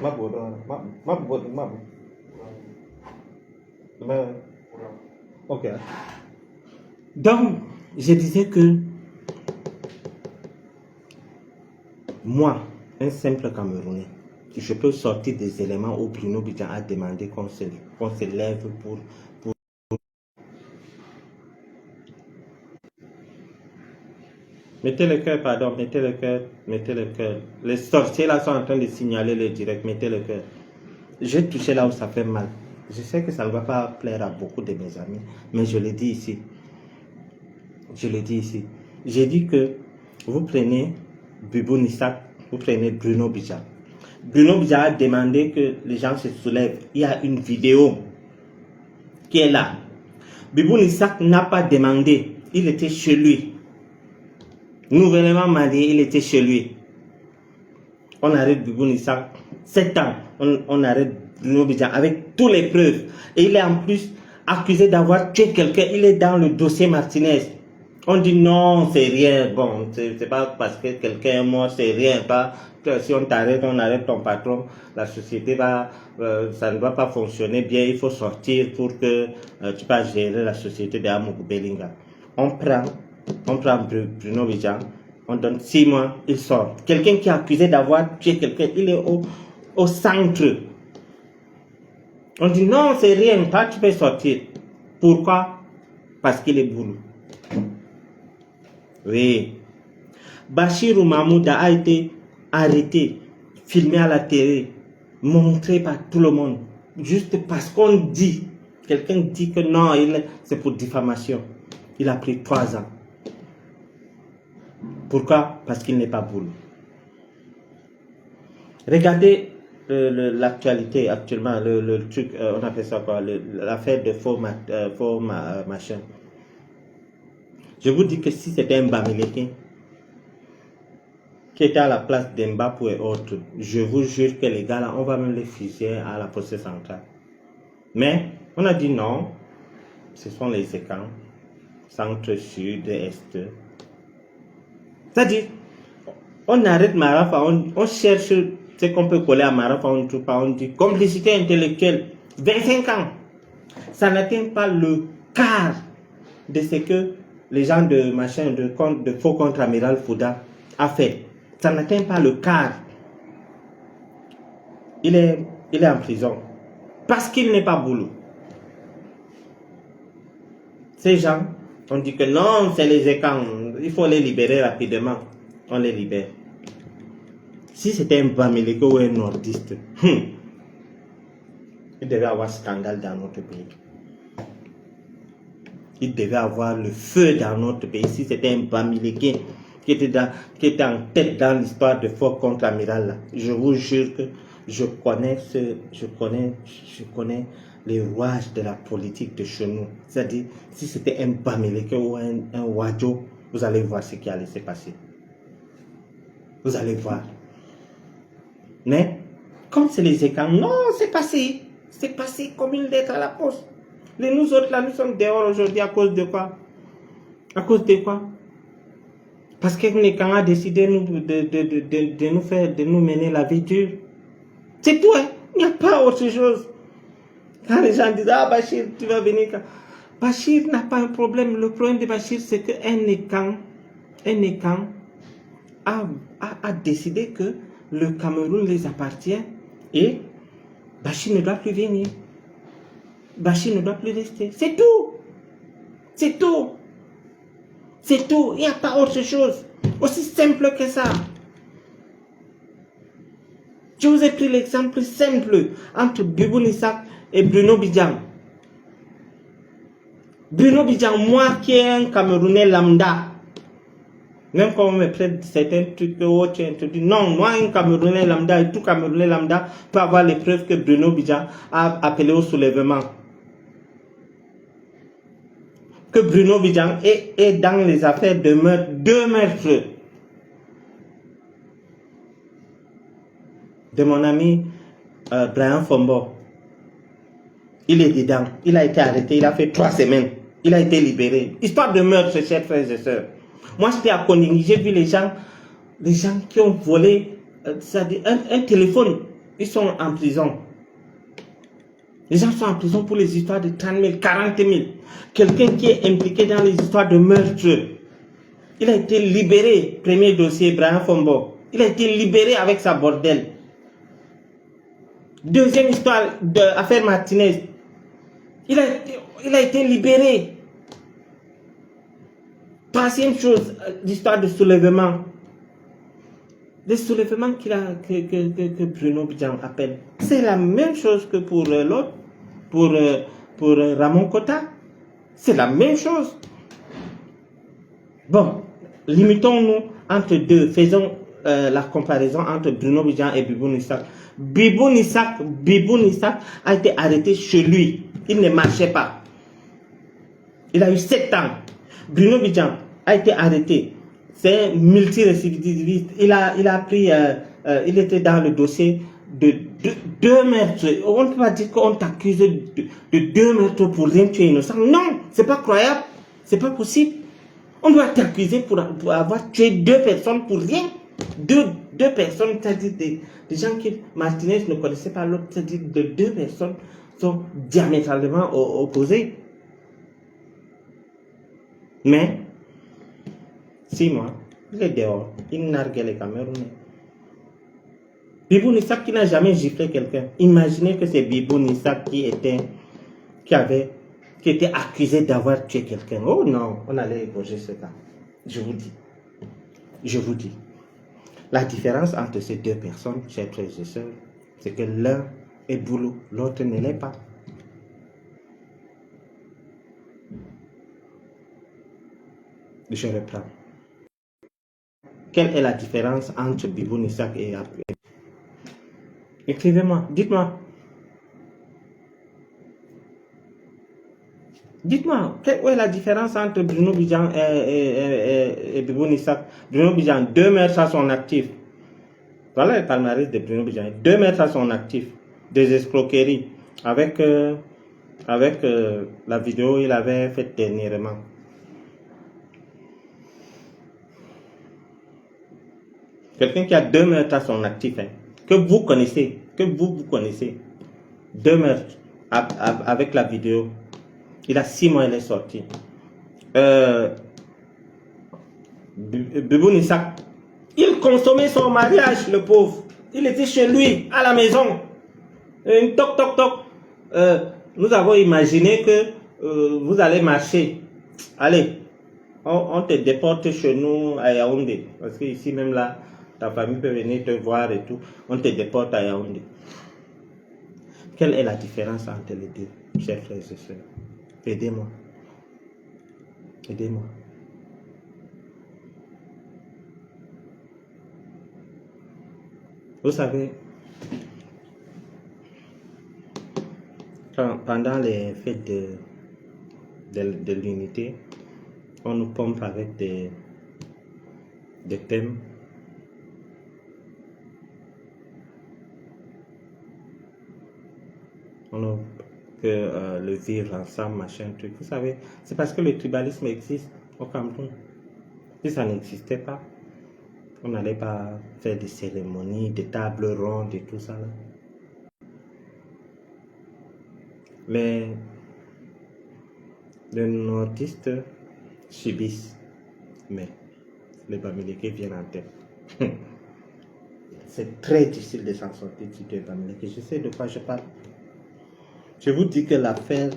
Mabu. Ok. Donc, je disais que moi, un simple Camerounais, je peux sortir des éléments où Bruno Bidjan a demandé qu'on se lève pour... Mettez le cœur, pardon, mettez le cœur. Les sorciers là sont en train de signaler le direct, mettez le cœur. J'ai touché là où ça fait mal. Je sais que ça ne va pas plaire à beaucoup de mes amis, mais je le dis ici. J'ai dit que vous prenez Bibou Isaac, vous prenez Bruno Bidjan. Bruno Bidjan a demandé que les gens se soulèvent. Il y a une vidéo qui est là. Bibou Isaac n'a pas demandé, il était chez lui. Nouvellement marié, il était chez lui. On arrête Bibou Isaac, 7 ans. On arrête Bruno Bidjan avec toutes les preuves. Et il est en plus accusé d'avoir tué quelqu'un. Il est dans le dossier Martinez. On dit non, c'est rien. Bon, c'est pas parce que quelqu'un est mort, c'est rien. Pas si on t'arrête, on arrête ton patron. La société va, ça ne va pas fonctionner bien. Il faut sortir pour que tu puisses gérer la société de Amougou Bellinga. On prend Bruno Bidjan, on donne 6 mois, il sort. Quelqu'un qui est accusé d'avoir tué quelqu'un, il est au centre. On dit non, c'est rien, toi tu peux sortir. Pourquoi? Parce qu'il est boulot. Oui. Bachirou Mahmouda a été arrêté, filmé à la télé, montré par tout le monde. Juste parce qu'on dit, quelqu'un dit que non, c'est pour diffamation. Il a pris 3 ans. Pourquoi? Parce qu'il n'est pas boulot. Regardez l'actualité actuellement, le truc, on appelle ça quoi, l'affaire de faux machin. Je vous dis que si c'était un Bamileke qui était à la place d'Mbapou et autres, je vous jure que les gars là, on va même les fusiller à la poste centrale. Mais on a dit non, ce sont les écrans, centre, sud, est. C'est-à-dire, on arrête Marafa, on cherche ce qu'on peut coller à Marafa, on trouve pas, on dit complicité intellectuelle, 25 ans. Ça n'atteint pas le quart de ce que les gens de machin, de faux contre-amiral Fouda a fait. Ça n'atteint pas le quart. Il est en prison. Parce qu'il n'est pas boulot. Ces gens, on dit que non, c'est les écrans, il faut les libérer rapidement. On les libère. Si c'était un Bamileke ou un nordiste, il devait avoir scandale dans notre pays. Il devait avoir le feu dans notre pays. Si c'était un Bamileke qui était en tête dans l'histoire de Fort contre Amiral, là. Je vous jure que je connais les rouages de la politique de chez nous. C'est-à-dire, si c'était un Bamileke ou un Wadjo, vous allez voir ce qui allait se passer. Vous allez voir. Mais, comme c'est les écrans, non, c'est passé. C'est passé comme une lettre à la poste. Et nous autres, là, nous sommes dehors aujourd'hui à cause de quoi? À cause de quoi? Parce que Nékan a décidé de nous mener la vie dure. C'est tout, hein? Il n'y a pas autre chose. Quand les gens disent, ah Bachir, tu vas venir quand? Bachir n'a pas un problème. Le problème de Bachir, c'est qu'un Nékan a décidé que le Cameroun les appartient et Bachir ne doit plus venir. Bachir ne doit plus rester. C'est tout. C'est tout. C'est tout. Il n'y a pas autre chose. Aussi simple que ça. Je vous ai pris l'exemple simple entre Bibou Nissak et Bruno Bidjan. Bruno Bidjan, moi qui est un Camerounais lambda, même quand on me prête certains trucs autres, non, moi un Camerounais lambda et tout Camerounais lambda peut avoir les preuves que Bruno Bidjan a appelé au soulèvement. Que Bruno Bidjan est dans les affaires de meurtre, 2 meurtres de mon ami Brian Fombo. Il est dedans, il a été arrêté, il a fait 3 semaines, il a été libéré. Histoire de meurtre, chers frères et sœurs. Moi j'étais à Koningui, j'ai vu les gens qui ont volé un téléphone, ils sont en prison. Les gens sont en prison pour les histoires de 30 000, 40 000. Quelqu'un qui est impliqué dans les histoires de meurtre, il a été libéré. Premier dossier, Brian Fombo. Il a été libéré avec sa bordelle. Deuxième histoire de l'affaire Martinez. Il a été libéré. Troisième chose, l'histoire de soulèvement. Le soulèvement que Bruno Bidjan appelle. C'est la même chose que pour l'autre, pour Ramon Kota. C'est la même chose. Bon, limitons-nous entre deux. Faisons la comparaison entre Bruno Bidjan et Bibou Nissak. Bibou Nissak a été arrêté chez lui. Il ne marchait pas. Il a eu 7 ans. Bruno Bidjan a été arrêté. C'est un multirécidiviste. Il a pris, il était dans le dossier de 2 meurtres. On ne peut pas dire qu'on t'accuse de 2 meurtres pour rien tuer innocent. Non, c'est pas croyable. C'est pas possible. On doit t'accuser pour avoir tué 2 personnes pour rien. Deux personnes, c'est-à-dire des gens qui, Martinez ne connaissait pas l'autre, c'est-à-dire de 2 personnes sont diamétralement opposées. Mais, 6 mois, il est dehors, il nargue les Camerounais. Bibou Nissak qui n'a jamais giflé quelqu'un. Imaginez que c'est Bibou Nissak qui était accusé d'avoir tué quelqu'un. Oh non, on allait ébaucher ce cas. Je vous dis. La différence entre ces 2 personnes, chers frères et sœurs, c'est que l'un est boulot, l'autre ne l'est pas. Je reprends. Quelle est la différence entre Bibou Nissak et après? Écrivez-moi, dites-moi. Dites-moi, quelle est la différence entre Bruno Bidjan et Bibou Nissak? Bruno Bidjan, 2 meurtres à son actif. Voilà le palmarès de Bruno Bidjan. 2 meurtres à son actif. Des escroqueries. Avec la vidéo qu'il avait faite dernièrement. Quelqu'un qui a 2 meurtres à son actif, hein, que vous connaissez. 2 meurtres avec la vidéo. Il a 6 mois, il est sorti. Bibou Nissak, il consommait son mariage, le pauvre. Il était chez lui, à la maison. Toc, toc, toc. Nous avons imaginé que vous allez marcher. Allez, on te déporte chez nous à Yaoundé. Parce que ici, même là, ta famille peut venir te voir et tout. On te déporte à Yaoundé. Quelle est la différence entre les deux, chers frères et sœurs? Aidez-moi. Vous savez, pendant les fêtes de l'unité, on nous pompe avec des thèmes. Que le vivre ensemble, machin, truc. Vous savez, c'est parce que le tribalisme existe au Cameroun. Si ça n'existait pas, on n'allait pas faire des cérémonies, des tables rondes et tout ça. Là. Mais les nordistes subissent, mais les Bamileke viennent en tête. C'est très difficile de s'en sortir si tu es Bamileke. Je sais de quoi je parle. Je vous dis que l'affaire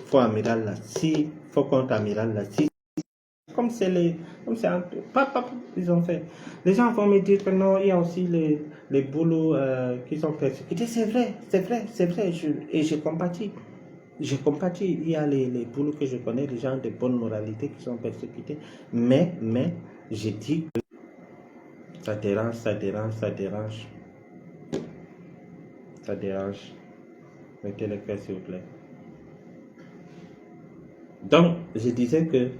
Faux Amiral là, si Faux contre Amiral là, si comme c'est ils ont fait. Les gens vont me dire que non, il y a aussi les boulots qui sont persécutés. C'est vrai, et je compatis. Je compatis. Il y a les boulots que je connais, les gens de bonne moralité qui sont persécutés. Mais, je dis que ça dérange. Mettez le cœur s'il vous plaît. Donc, je disais que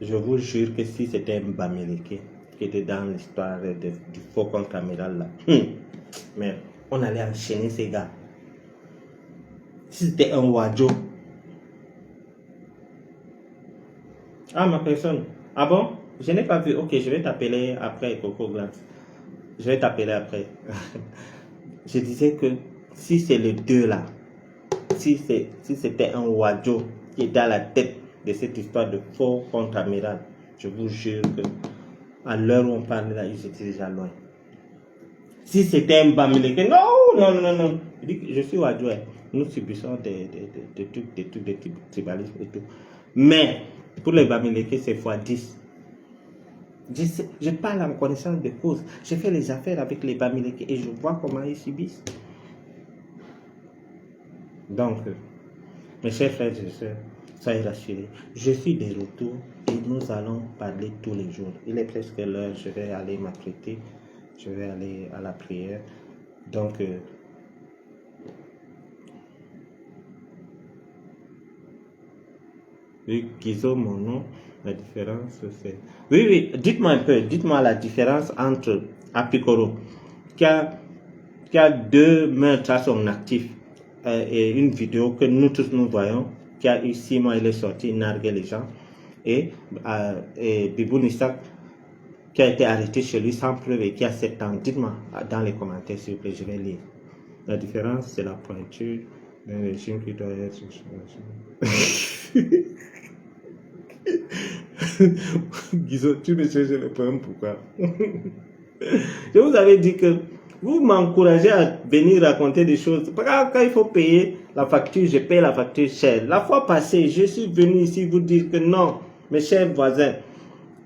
je vous jure que si c'était un Bamileke qui était dans l'histoire du faux contre amiral là, mais on allait enchaîner ces gars. Si c'était un Wadjo. Ah, ma personne. Ah bon? Je n'ai pas vu. Ok, je vais t'appeler après, Coco Glance. Je vais t'appeler après. Je disais que si c'est les deux là, si c'était un Wadjo qui est dans la tête de cette histoire de faux contre-amiral, je vous jure que à l'heure où on parle là, ils étaient déjà loin. Si c'était un Bamileke, non. Je dis que je suis Wadjo. Nous subissons des trucs de tribalisme et tout. Mais pour les Bamileke, c'est x10. Je parle en connaissance de cause. J'ai fait les affaires avec les Bamileke et je vois comment ils subissent. Donc, mes chers frères et sœurs, soyez rassurés. Je suis de retour et nous allons parler tous les jours. Il est presque l'heure, je vais aller m'apprêter. Je vais aller à la prière. Donc, Guizo, mon nom, la différence c'est... Oui, dites-moi un peu, dites-moi la différence entre Apikoro, qui a 2 meurtres à son actif, et une vidéo que nous tous nous voyons, qui a eu 6 mois, il est sorti, il narguait les gens, et Bibou Nissak, qui a été arrêté chez lui sans preuve et qui a 7 ans. Dites-moi dans les commentaires, s'il vous plaît, je vais lire. La différence, c'est la pointure d'un régime qui doit être... Guizo, tu me cherches le problème, pourquoi? Je vous avais dit que vous m'encouragez à venir raconter des choses. Quand il faut payer la facture, je paye la facture chère. La fois passée, je suis venu ici vous dire que non, mes chers voisins,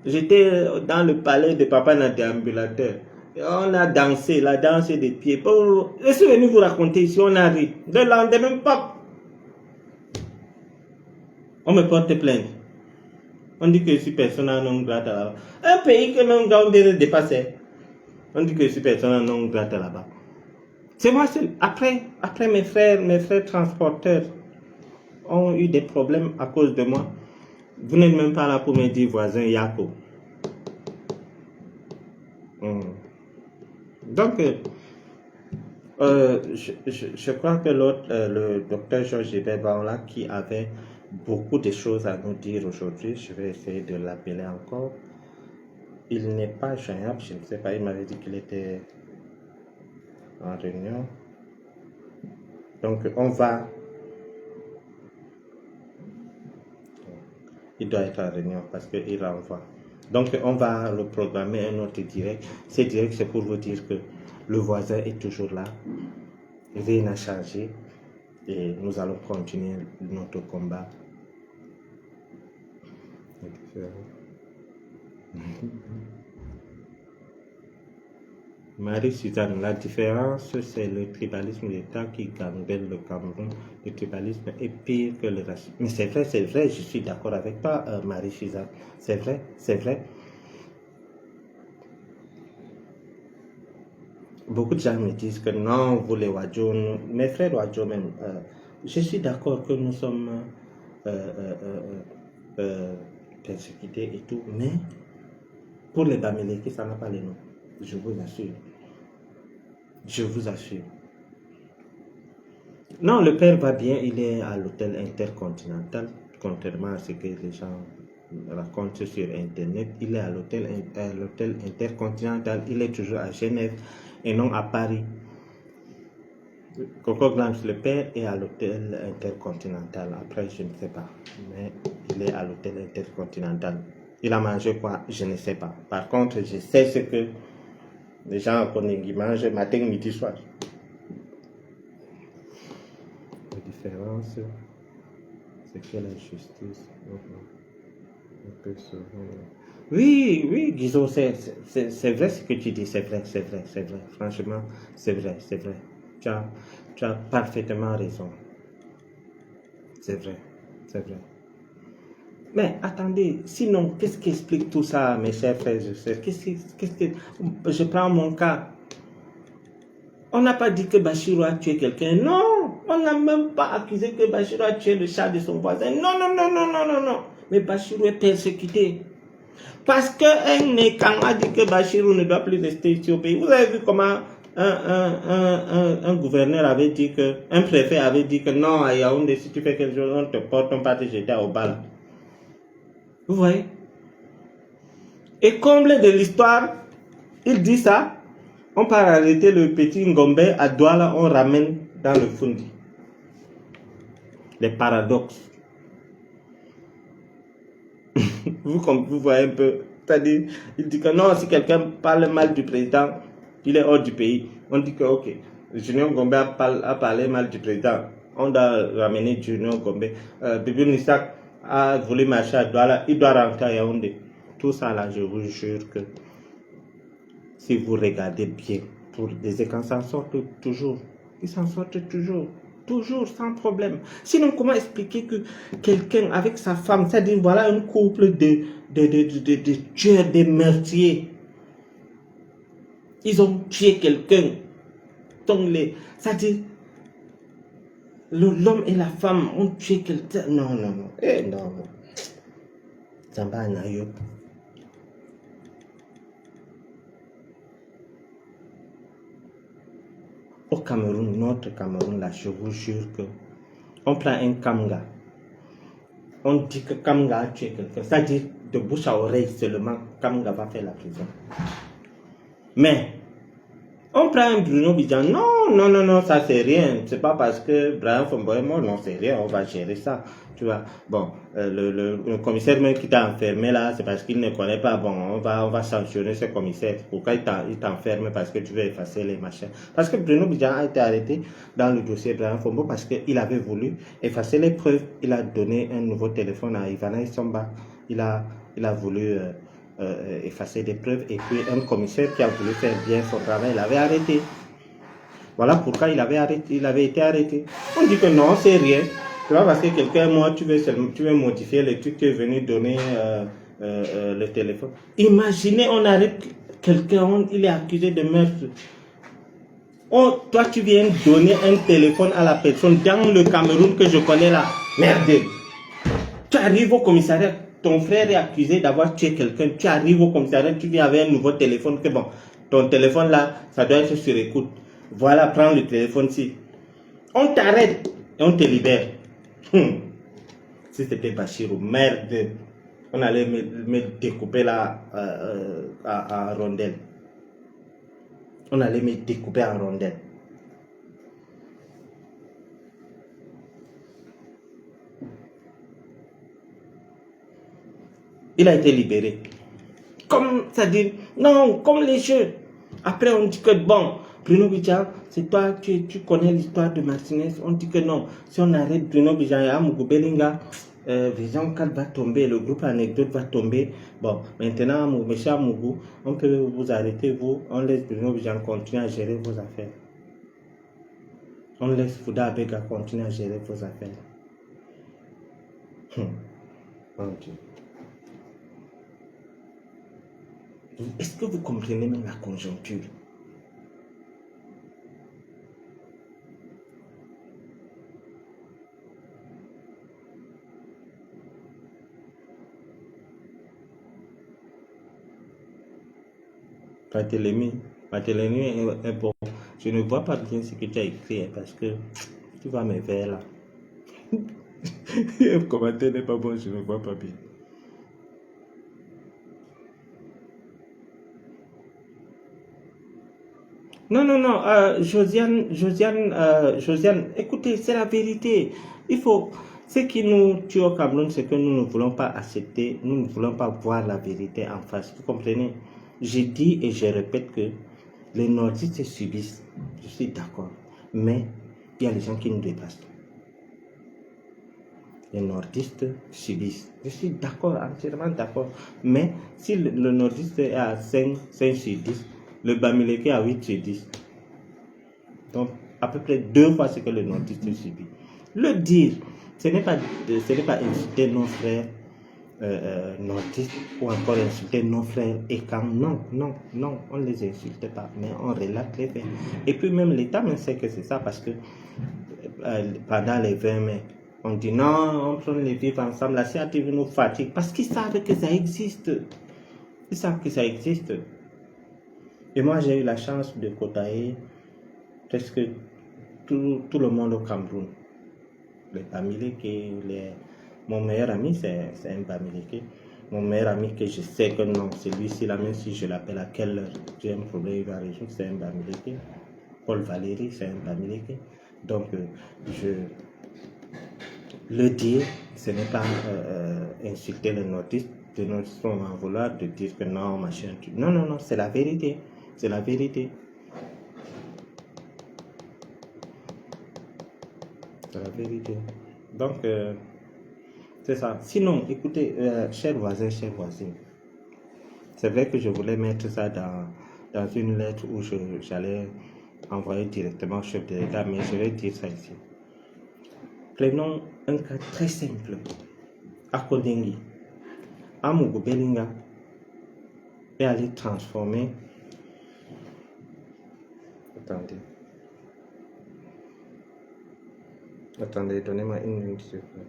j'étais dans le palais de Papa dans déambulateur. On a dansé, la danse des pieds. Je suis venu vous raconter ici, on arrive. Le lendemain, pop, on me porte plainte. On dit que je suis persona non grata là-bas. Un pays que non grata dépassé. On dit que je suis persona non grata là-bas. C'est moi seul. Après mes frères transporteurs ont eu des problèmes à cause de moi. Vous n'êtes même pas là pour me dire voisin Yako. Donc, je crois que l'autre, le docteur Georges Gébert qui avait beaucoup de choses à nous dire aujourd'hui, je vais essayer de l'appeler encore. Il n'est pas joignable, je ne sais pas, il m'avait dit qu'il était en réunion. Donc, il doit être en réunion parce qu'il renvoie. Donc, on va le programmer un autre direct. Ce direct, c'est pour vous dire que le voisin est toujours là. Rien n'a changé. Et nous allons continuer notre combat. Marie-Suzanne, la différence, c'est le tribalisme d'État qui gangrène le Cameroun. Le tribalisme est pire que le racisme. Mais c'est vrai, je suis d'accord avec toi, Marie-Suzanne. C'est vrai. beaucoup de gens me disent que non, vous les Wadjo, mes frères Wadjo même, je suis d'accord que nous sommes persécutés et tout, mais pour les Bamileke, ça n'a pas les noms. Je vous assure. Je vous assure. Non, le père va bien, il est à l'hôtel Intercontinental, contrairement à ce que les gens racontent sur Internet. Il est à l'hôtel Intercontinental, il est toujours à Genève et non à Paris. Coco Glanche, le père, est à l'hôtel Intercontinental. Après, je ne sais pas, mais il est à l'hôtel Intercontinental. Il a mangé quoi? Je ne sais pas. Par contre, je sais ce que les gens connaissent, ils mangent matin, midi, soir. La différence, c'est que la justice. Oui, oui, Guizot, c'est vrai ce que tu dis, c'est vrai. Franchement, c'est vrai. Tu as parfaitement raison. C'est vrai. Mais attendez, sinon, qu'est-ce qui explique tout ça, mes chers frères et sœurs? Je prends mon cas. On n'a pas dit que Bachirou a tué quelqu'un. Non, on n'a même pas accusé que Bachirou a tué le chat de son voisin. Non. Mais Bachirou est persécuté. Parce qu'un Nékan a dit que Bachirou ne doit plus rester ici au pays. Vous avez vu comment un gouverneur avait dit que, un préfet avait dit que non, à Yaoundé, si tu fais quelque chose, on te porte, on va te jeter au bal. Vous voyez? Et comble de l'histoire, il dit ça, on part arrêter le petit Ngombe à Douala, on ramène dans le Fundi. Les paradoxes. Vous voyez un peu. C'est-à-dire, il dit que non, si quelqu'un parle mal du président, il est hors du pays. On dit que ok, Junior Gombe a parlé mal du président. On doit ramener Junior Gombe. Bibi Nissak a voulu marcher à Douala, il doit rentrer à Yaoundé. Tout ça là, je vous jure que si vous regardez bien, pour des écrans, s'en sortent toujours. Ils s'en sortent toujours. Toujours sans problème. Sinon, comment expliquer que quelqu'un avec sa femme, c'est-à-dire voilà un couple de tueurs, des meurtriers. Ils ont tué quelqu'un. C'est-à-dire l'homme et la femme ont tué quelqu'un. Non. Non. Zamba Nayo. Au Cameroun, notre Cameroun, là, je vous jure que on prend un Kamga. On dit que Kamga a tué quelqu'un. C'est-à-dire, de bouche à oreille seulement, Kamga va faire la prison. Mais, on prend un Bruno Bidjan. Non, ça c'est rien. C'est pas parce que Brian Fomboy est mort, non, c'est rien, on va gérer ça. Tu vois, bon, le commissaire même qui t'a enfermé là, c'est parce qu'il ne connaît pas. Bon, on va sanctionner ce commissaire. Pourquoi il t'enferme? Parce que tu veux effacer les machins. Parce que Bruno Bidjan a été arrêté dans le dossier Brian Fombo parce qu'il avait voulu effacer les preuves. Il a donné un nouveau téléphone à Ivana Isomba. Il a voulu effacer des preuves et puis un commissaire qui a voulu faire bien son travail l'avait arrêté. Voilà pourquoi il avait été arrêté. On dit que non, c'est rien. Tu vois, parce que quelqu'un, moi, tu veux modifier le truc, tu es venu donner le téléphone. Imaginez, on arrête quelqu'un, il est accusé de meurtre. Toi, tu viens donner un téléphone à la personne dans le Cameroun que je connais là. Merde. Tu arrives au commissariat, ton frère est accusé d'avoir tué quelqu'un. Tu arrives au commissariat, tu viens avec un nouveau téléphone. Que bon, ton téléphone là, ça doit être sur écoute. Voilà, prends le téléphone-ci. On t'arrête et on te libère. Si c'était Bachirou, merde. On allait me découper là en rondelles. On allait me découper en rondelles. Il a été libéré. Comme, c'est-à-dire, non, comme les jeux. Après, on dit que bon, Bruno Bidjan, c'est toi, tu connais l'histoire de Martinez. On dit que non, si on arrête Bruno Bidjan et Amougou Bellinga, Vision 4 va tomber, le groupe Anecdote va tomber. Bon, maintenant, M. Amougou, on peut vous arrêter, vous, on laisse Bruno Bidjan continuer à gérer vos affaires. On laisse Fouda Abega continuer à gérer vos affaires. Mon Dieu. Est-ce que vous comprenez même la conjoncture? Barthélemy est bon. Je ne vois pas bien ce que tu as écrit hein, parce que tu vas me vers là. Le commentaire n'est pas bon, je ne vois pas bien. Non, non, non, Josiane, écoutez, c'est la vérité. Il faut, ce qui nous tue au Cameroun, c'est que nous ne voulons pas accepter, nous ne voulons pas voir la vérité en face. Vous comprenez? J'ai dit et je répète que les nordistes subissent, je suis d'accord, mais il y a les gens qui nous dépassent. Les nordistes subissent. Je suis d'accord, entièrement d'accord. Mais si le nordiste est à 5 sur 10, le Bamileke à 8 sur 10. Donc, à peu près 2 fois ce que le nordiste subit. Le dire, ce n'est pas insulter nos frères nordistes ou encore insulter nos frères écans. Non, non, non, on ne les insulte pas, mais on relate les faits. Et puis même l'État même sait que c'est ça parce que pendant les 20 mai, on dit non, on prend les vivre ensemble. La CATV nous fatigue parce qu'ils savent que ça existe. Ils savent que ça existe. Et moi, j'ai eu la chance de côtoyer presque tout le monde au Cameroun. Les Bamileke, mon meilleur ami, c'est un Bamileke. Mon meilleur ami que je sais que non, c'est lui-ci, là, même si je l'appelle à quelle heure j'ai un problème, il va résoudre, c'est un Bamileke. Paul Valéry, c'est un Bamileke. Donc, le dire, ce n'est pas insulter les nordistes. Les nordistes vont en vouloir de dire que non, machin. Non, non, non, c'est la vérité. C'est la vérité. C'est la vérité. Donc, c'est ça. Sinon, écoutez, chers voisins, chers voisines, c'est vrai que je voulais mettre ça dans une lettre où j'allais envoyer directement au chef de l'État, mais je vais dire ça ici. Prenons un cas très simple. À Kodingi, Amougou Belinga est allé transformer. Attendez, donnez-moi une minute, s'il vous plaît.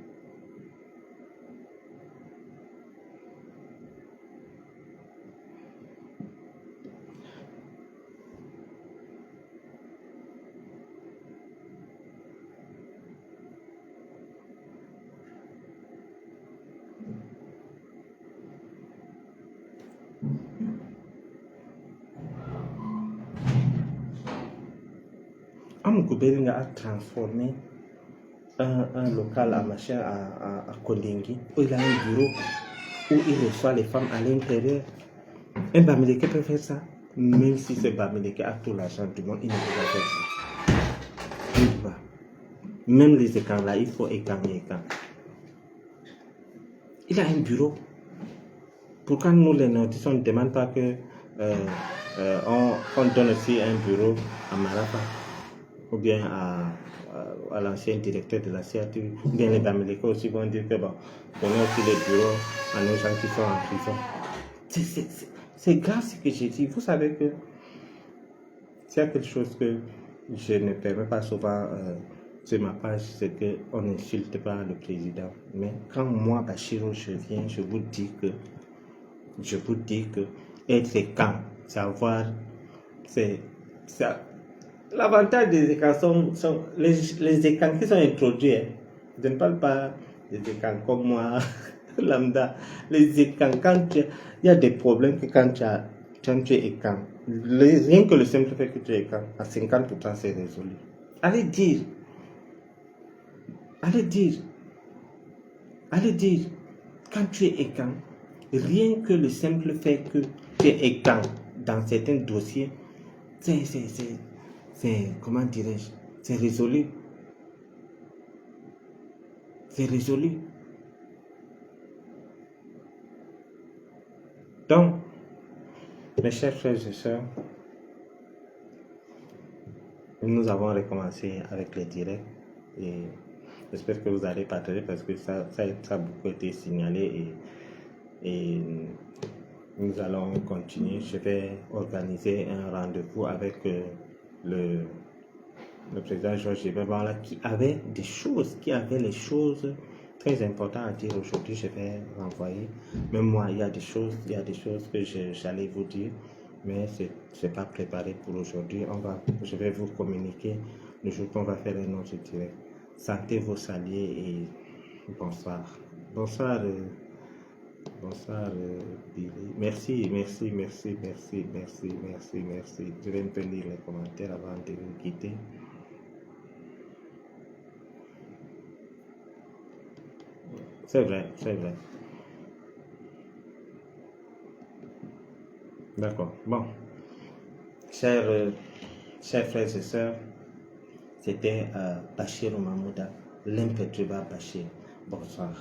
Amougou Belinga a transformé un local à machin à Kodingi, où il a un bureau où il reçoit les femmes à l'intérieur. Un Bamileke peut faire ça, même si ce Bamileke a tout l'argent du monde, il ne peut pas faire ça. Il ne peut pas. Même les écrans là, il faut écarner. Il a un bureau. Pourquoi nous les nordistes, on ne demande pas que on donne aussi un bureau à Marapa ou bien à l'ancien directeur de la CATV, ou bien les Bamileke aussi vont dire que bon, donnez aussi des bureaux à nos gens qui sont en prison. C'est grave ce que j'ai dit. Vous savez que s'il y a quelque chose que je ne permets pas souvent sur ma page, c'est qu'on n'insulte pas le président. Mais quand moi, Bachirou, je viens, je vous dis que être écran, savoir, c'est ça. L'avantage des écrans sont les écrans qui sont introduits. Hein. Je ne parle pas des écrans comme moi, lambda. Les écrans, il y a des problèmes que quand tu es écran, rien que le simple fait que tu es écran, à 50% c'est résolu. Allez dire, quand tu es écran, rien que le simple fait que tu es écran dans certains dossiers, c'est comment dirais-je, c'est résolu. C'est résolu. Donc, mes chers frères et sœurs, nous avons recommencé avec les directs et j'espère que vous allez partager parce que ça a beaucoup été signalé et nous allons continuer. Je vais organiser un rendez-vous avec le président Georges Bébala qui avait les choses très importantes à dire aujourd'hui. Je vais renvoyer. Même moi, il y a des choses que j'allais vous dire. mais c'est pas préparé pour aujourd'hui. Je vais vous communiquer le jour qu'on va faire un autre direct. Santé vos saliers et bonsoir. Bonsoir, bonsoir, Billy. Merci, merci, merci, merci, merci, merci, merci. Je vais un peu lire les commentaires avant de vous quitter. C'est vrai, c'est vrai. D'accord. Bon, chers frères et sœurs, c'était Bachir Mahmouda, l'imperturbable Bachir. Bonsoir.